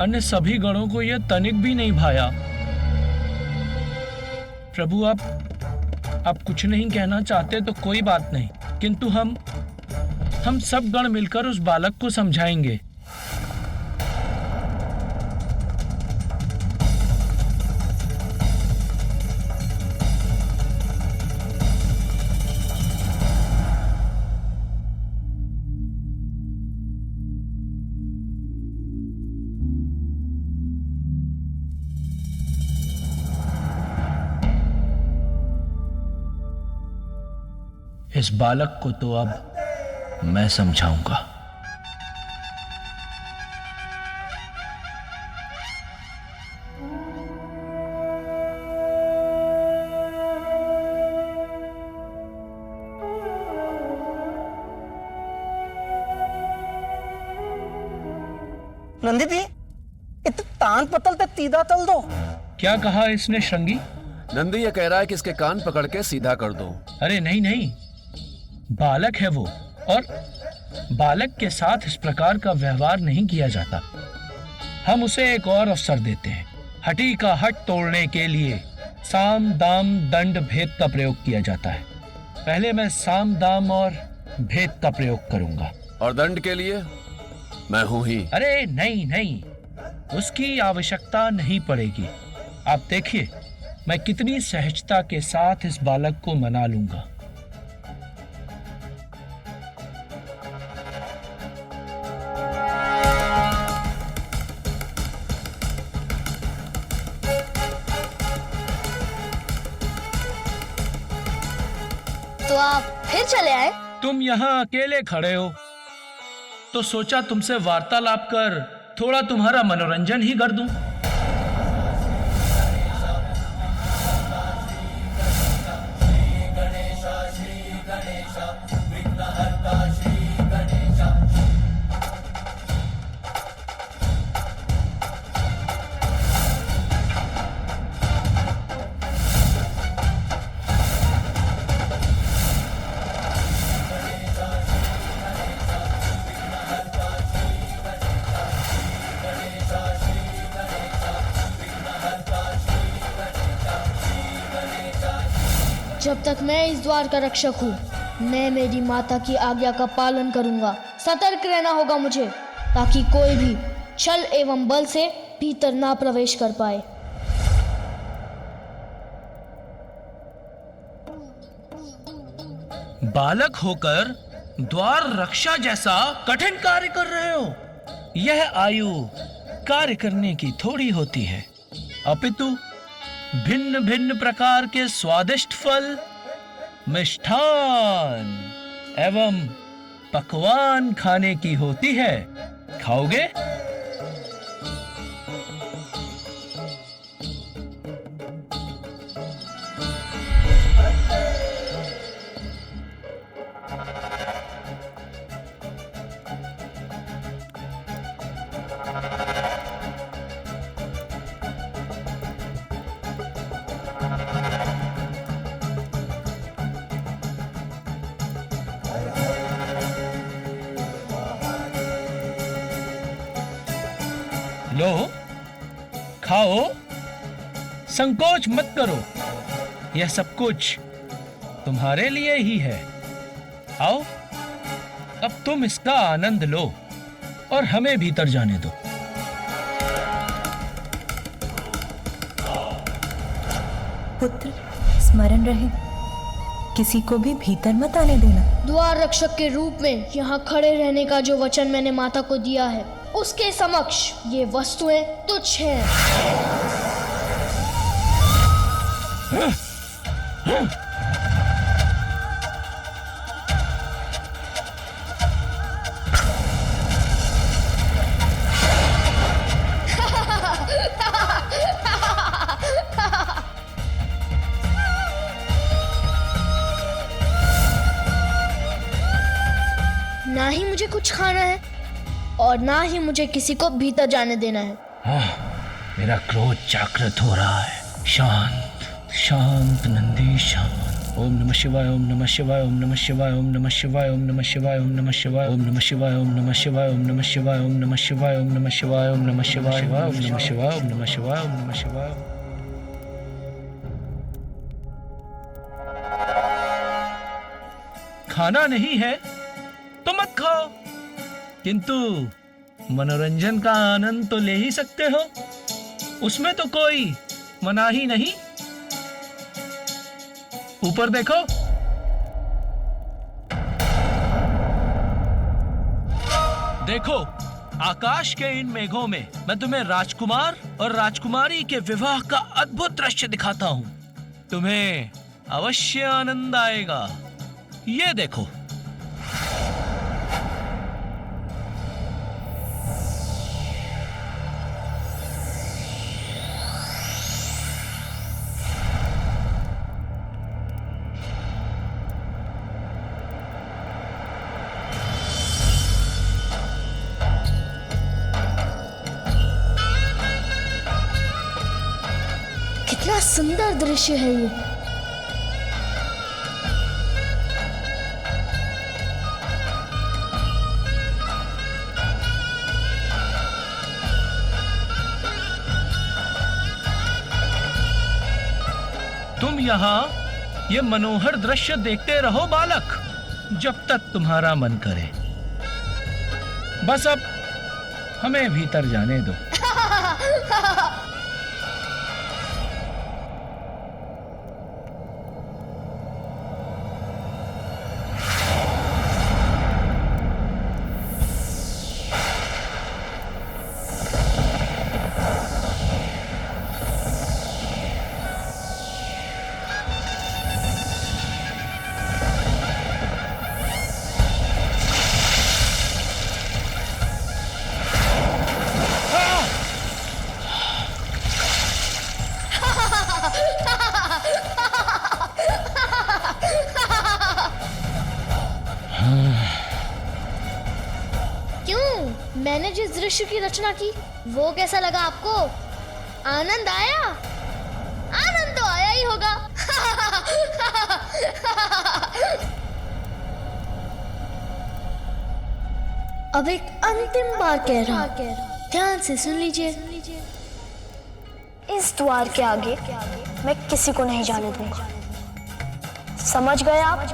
[SPEAKER 16] अन्य सभी गणों को यह तनिक भी नहीं भाया। प्रभु, आप कुछ नहीं कहना चाहते तो कोई बात नहीं, किंतु हम सब गण मिलकर उस बालक को समझाएंगे। इस बालक को तो अब मैं समझाऊंगा।
[SPEAKER 21] नंदी दी, इत तान पतल ते सीधा तल दो।
[SPEAKER 16] क्या कहा इसने श्रृंगी?
[SPEAKER 22] नंदी ये कह रहा है कि इसके कान पकड़ के सीधा कर दो।
[SPEAKER 16] अरे नहीं नहीं, बालक है वो, और बालक के साथ इस प्रकार का व्यवहार नहीं किया जाता। हम उसे एक और अवसर देते हैं। हटी का हट तोड़ने के लिए साम दाम दंड भेद का प्रयोग किया जाता है। पहले मैं साम दाम और भेद का प्रयोग करूंगा।
[SPEAKER 22] और दंड के लिए मैं हूं ही।
[SPEAKER 16] अरे नहीं नहीं, उसकी आवश्यकता नहीं पड़ेगी। आप देखिए मैं कितनी सहजता के साथ इस बालक को मना लूंगा।
[SPEAKER 8] तो आप फिर चले आए?
[SPEAKER 16] तुम यहाँ अकेले खड़े हो तो सोचा तुमसे वार्तालाप कर थोड़ा तुम्हारा मनोरंजन ही कर दूं।
[SPEAKER 8] जब तक मैं इस द्वार का रक्षक हूँ, मैं मेरी माता की आज्ञा का पालन करूंगा। सतर्क रहना होगा मुझे, ताकि कोई भी छल एवं बल से भीतर ना प्रवेश कर पाए।
[SPEAKER 16] बालक होकर द्वार रक्षा जैसा कठिन कार्य कर रहे हो। यह आयु कार्य करने की थोड़ी होती है, अपितु भिन्न भिन्न प्रकार के स्वादिष्ट फल, मिष्ठान एवं पकवान खाने की होती है। खाओगे? लो, खाओ, संकोच मत करो, यह सब कुछ तुम्हारे लिए ही है। आओ, अब तुम इसका आनंद लो और हमें भीतर जाने दो।
[SPEAKER 3] पुत्र, स्मरण रहे, किसी को भी भीतर मत आने देना।
[SPEAKER 8] द्वार रक्षक के रूप में यहाँ खड़े रहने का जो वचन मैंने माता को दिया है, उसके समक्ष ये वस्तुएं तुच्छ हैं। ना ही मुझे कुछ खाना है और ना ही मुझे किसी को भीतर जाने देना है।
[SPEAKER 16] मेरा क्रोध जागृत हो रहा है। शांत शांत नंदी शांत। ओम नमः शिवाय, ओम नमः शिवाय, ओम नमः शिवाय, ओम नमः शिवाय, ओम नमः शिवाय, ओम नमः शिवाय, ओम नमः शिवाय, ओम नमः शिवाय, ओम नमः शिवाय, ओम नमः शिवाय, ओम नमः शिवाय, ओम नमः शिवाय, ओम नमः शिवाय, ओम नमः शिवाय, ओम नमः शिवाय। खाना नहीं है तो मत खाओ, किंतु मनोरंजन का आनंद तो ले ही सकते हो, उसमें तो कोई मनाही नहीं। ऊपर देखो, देखो आकाश के इन मेघों में मैं तुम्हें राजकुमार और राजकुमारी के विवाह का अद्भुत दृश्य दिखाता हूं। तुम्हें अवश्य आनंद आएगा। ये देखो।
[SPEAKER 8] कितना सुंदर दृश्य है ये।
[SPEAKER 16] तुम यहाँ ये मनोहर दृश्य देखते रहो बालक, जब तक तुम्हारा मन करे। बस अब हमें भीतर जाने दो।
[SPEAKER 8] मैंने जिस दृश्य की रचना की वो कैसा लगा आपको? आनंद आया? आनंद तो आया ही होगा। अब एक अंतिम बार कह रहा हूं, ध्यान से सुन लीजिए।
[SPEAKER 4] इस द्वार के आगे मैं किसी को नहीं जाने दूंगा, समझ गए आप?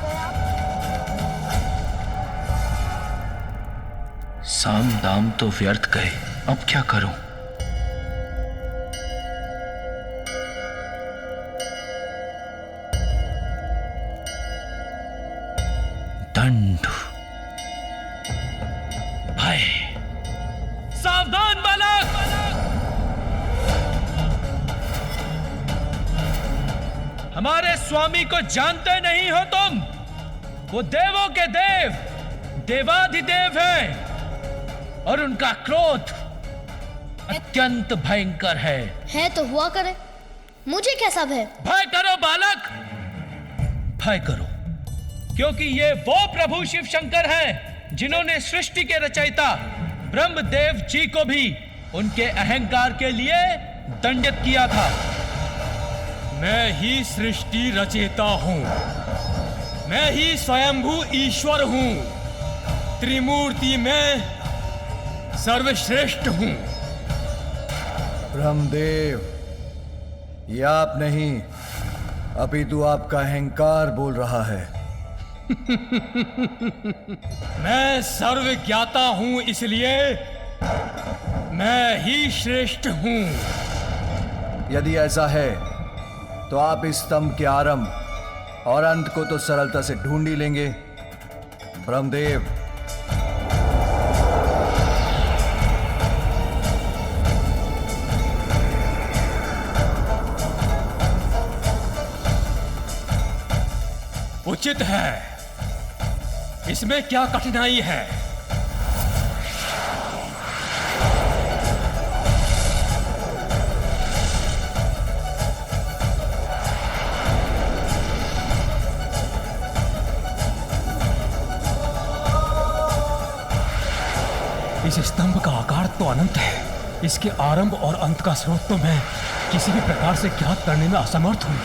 [SPEAKER 16] साम दाम तो व्यर्थ गए, अब क्या करूं? दंड, भय। सावधान बालक! हमारे स्वामी को जानते नहीं हो तुम? वो देवों के देव, देवाधिदेव हैं और उनका क्रोध अत्यंत भयंकर है
[SPEAKER 8] तो हुआ करे, मुझे कैसा भय?
[SPEAKER 16] भय करो बालक, भय करो, क्योंकि ये वो प्रभु शिव शंकर हैं जिन्होंने सृष्टि के रचयिता ब्रह्मदेव जी को भी उनके अहंकार के लिए दंडित किया था।
[SPEAKER 5] मैं ही सृष्टि रचयिता हूं, मैं ही स्वयंभू ईश्वर हूं, त्रिमूर्ति में सर्वश्रेष्ठ हूं।
[SPEAKER 11] ब्रह्मदेव, ये आप नहीं, अपितु आपका अहंकार बोल रहा है।
[SPEAKER 5] मैं सर्वज्ञाता हूं, इसलिए मैं ही श्रेष्ठ हूं।
[SPEAKER 11] यदि ऐसा है तो आप इस स्तंभ के आरंभ और अंत को तो सरलता से ढूंढ ही लेंगे। ब्रह्मदेव,
[SPEAKER 5] उचित है, इसमें क्या कठिनाई है? इस स्तंभ का आकार तो अनंत है, इसके आरंभ और अंत का स्रोत तो मैं किसी भी प्रकार से ज्ञात करने में असमर्थ हूं।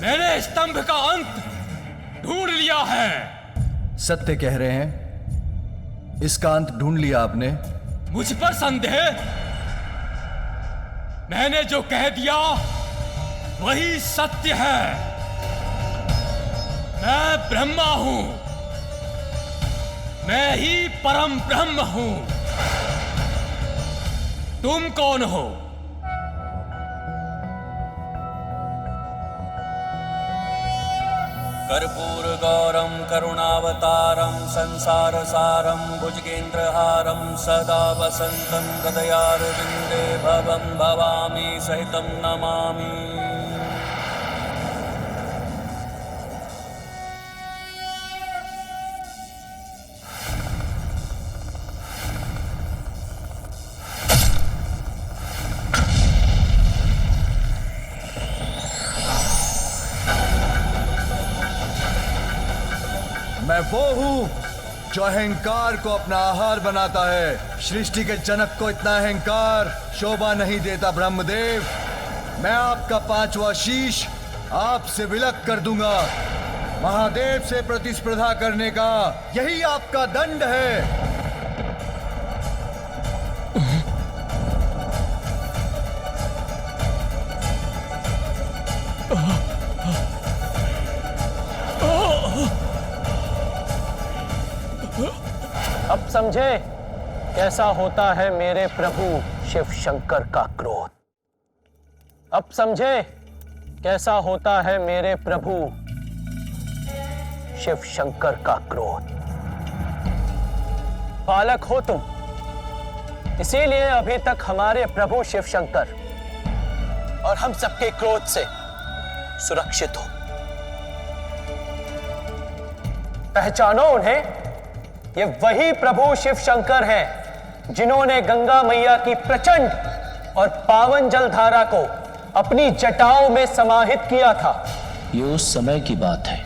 [SPEAKER 5] मैंने स्तंभ का अंत ढूंढ लिया है।
[SPEAKER 11] सत्य कह रहे हैं? इसका अंत ढूंढ लिया आपने?
[SPEAKER 5] मुझ पर संदेह? मैंने जो कह दिया वही सत्य है। मैं ब्रह्मा हूं, मैं ही परम ब्रह्म हूं। तुम कौन हो?
[SPEAKER 7] कर्पूर गौरम करुणावतारम संसार सारम भुजगेन्द्रहारम सदा वसंतं हृदयारविंदे भवं भवामी सहितं नमामि।
[SPEAKER 11] मैं वो हूं जो अहंकार को अपना आहार बनाता है। सृष्टि के जनक को इतना अहंकार शोभा नहीं देता। ब्रह्मदेव, मैं आपका पांचवा शीश आपसे विलग कर दूंगा। महादेव से प्रतिस्पर्धा करने का यही आपका दंड है।
[SPEAKER 13] अब समझे कैसा होता है मेरे प्रभु शिव शंकर का क्रोध। अब समझे कैसा होता है मेरे प्रभु शिव शंकर का क्रोध। बालक हो तुम, इसीलिए अभी तक हमारे प्रभु शिव शंकर और हम सबके क्रोध से सुरक्षित हो। पहचानो उन्हें, ये वही प्रभु शिव शंकर हैं जिन्होंने गंगा मैया की प्रचंड और पावन जलधारा को अपनी जटाओं में समाहित किया था।
[SPEAKER 6] ये उस समय की बात है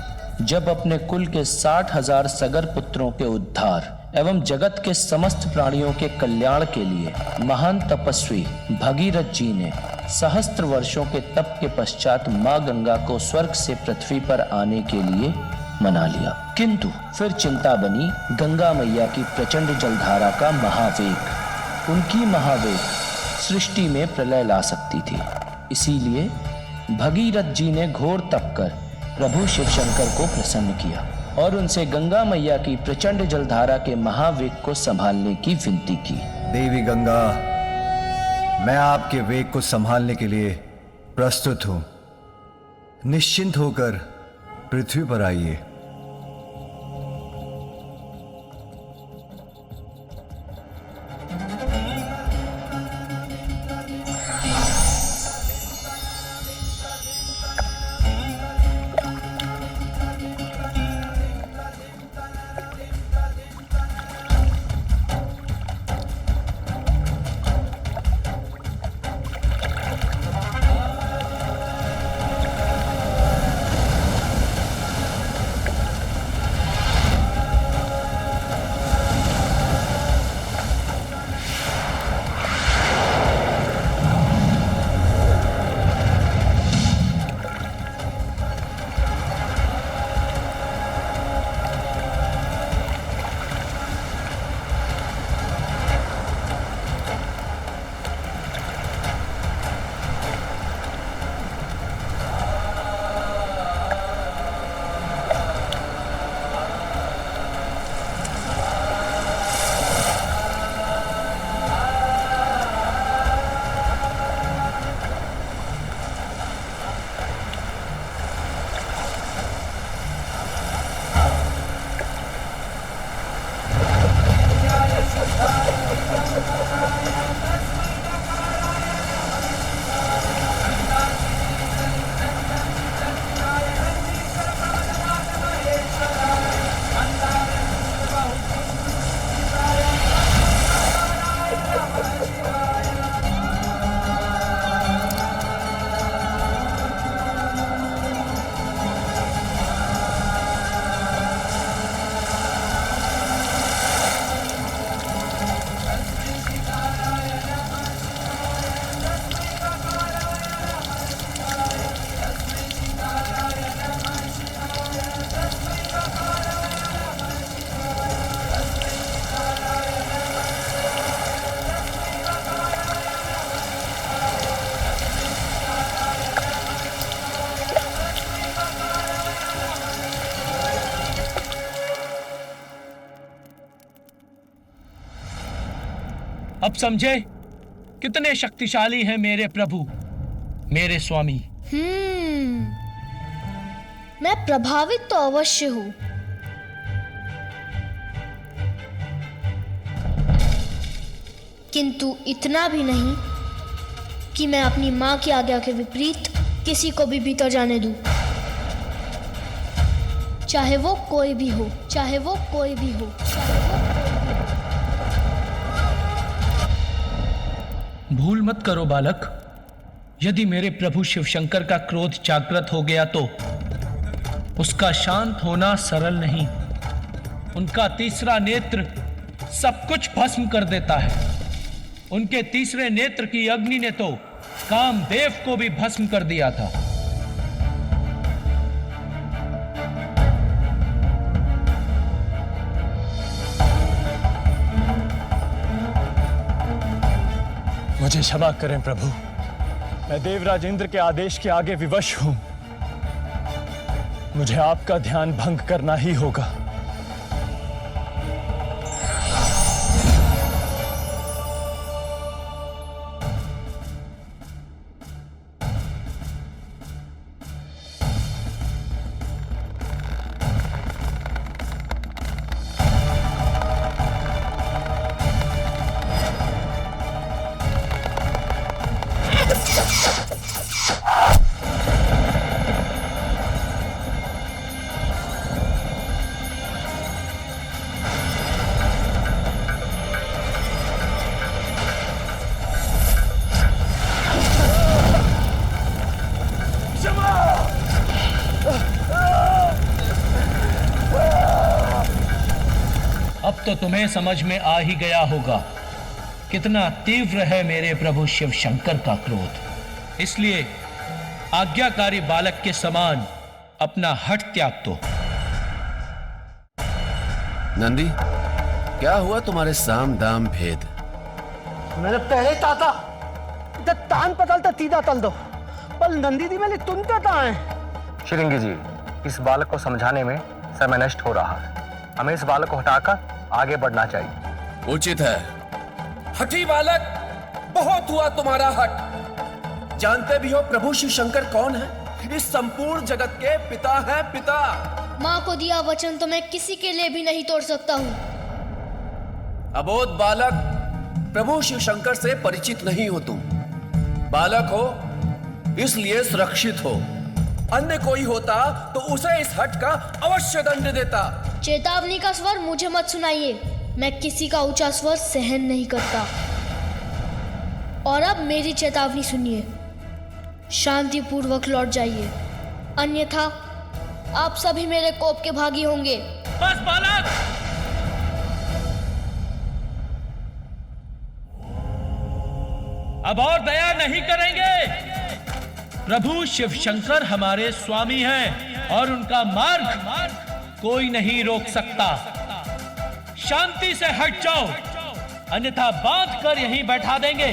[SPEAKER 6] जब अपने कुल के 60,000 सगर पुत्रों के उद्धार एवं जगत के समस्त प्राणियों के कल्याण के लिए महान तपस्वी भगीरथ जी ने सहस्त्र वर्षों के तप के पश्चात मां गंगा को स्वर्ग से पृथ्वी पर आने के लिए मना लिया। किंतु फिर चिंता बनी गंगा मैया की प्रचंड जलधारा का महावेग। उनकी महावेग सृष्टि में प्रलय ला सकती थी। इसीलिए भगीरथ जी ने घोर तप कर प्रभु शिव शंकर को प्रसन्न किया और उनसे गंगा मैया की प्रचंड जलधारा के महावेग को संभालने की विनती की।
[SPEAKER 11] देवी गंगा, मैं आपके वेग को संभालने के लिए प्रस्तुत हूं। निश्चिंत होकर पृथ्वी पर आइए।
[SPEAKER 16] अब समझे कितने शक्तिशाली हैं मेरे प्रभु, मेरे स्वामी।
[SPEAKER 8] मैं प्रभावित तो अवश्य हूं, किंतु इतना भी नहीं कि मैं अपनी मां की आज्ञा के विपरीत किसी को भी भीतर जाने दूं, चाहे वो कोई भी हो, चाहे वो कोई भी हो, चाहे वो
[SPEAKER 16] भूल मत करो बालक, यदि मेरे प्रभु शिव शंकर का क्रोध जागृत हो गया तो उसका शांत होना सरल नहीं। उनका तीसरा नेत्र सब कुछ भस्म कर देता है। उनके तीसरे नेत्र की अग्नि ने तो कामदेव को भी भस्म कर दिया था।
[SPEAKER 9] मुझे क्षमा करें प्रभु, मैं देवराज इंद्र के आदेश के आगे विवश हूं। मुझे आपका ध्यान भंग करना ही होगा।
[SPEAKER 16] अब तो तुम्हें समझ में आ ही गया होगा कितना तीव्र है मेरे प्रभु शिव शंकर का क्रोध। इसलिए आज्ञाकारी बालक के समान अपना हठ त्याग दो।
[SPEAKER 22] नंदी, क्या हुआ तुम्हारे साम दाम भेद?
[SPEAKER 21] मैंने पहले ही कहा था तान पतल तीदा तल दो, पर नंदी दी मैंने तुम कहता है।
[SPEAKER 10] श्रृंगी जी, इस बालक को समझाने में समय नष्ट हो रहा है। हमें इस बालक को हटाकर आगे बढ़ना चाहिए।
[SPEAKER 22] उचित है,
[SPEAKER 15] हठी बालक, बहुत हुआ तुम्हारा हट। जानते भी हो प्रभु शिव शंकर कौन है? इस संपूर्ण जगत के पिता हैं, पिता।
[SPEAKER 8] माँ को दिया वचन तो मैं किसी के लिए भी नहीं तोड़ सकता हूँ।
[SPEAKER 15] अबोध बालक, प्रभु शिव शंकर से परिचित नहीं हो तुम। बालक हो इसलिए सुरक्षित हो, अन्य कोई होता तो उसे इस हट का अवश्य दंड देता।
[SPEAKER 8] चेतावनी का स्वर मुझे मत सुनाइए, मैं किसी का ऊंचा स्वर सहन नहीं करता। और अब मेरी चेतावनी सुनिए, शांति पूर्वक लौट जाइए, अन्यथा आप सभी मेरे कोप के भागी होंगे।
[SPEAKER 16] बस बालक, अब और दया नहीं करेंगे। प्रभु शिव शंकर हमारे स्वामी हैं और उनका मार्ग कोई नहीं रोक सकता। शांति से हट जाओ, अन्यथा बांध कर यहीं बैठा देंगे।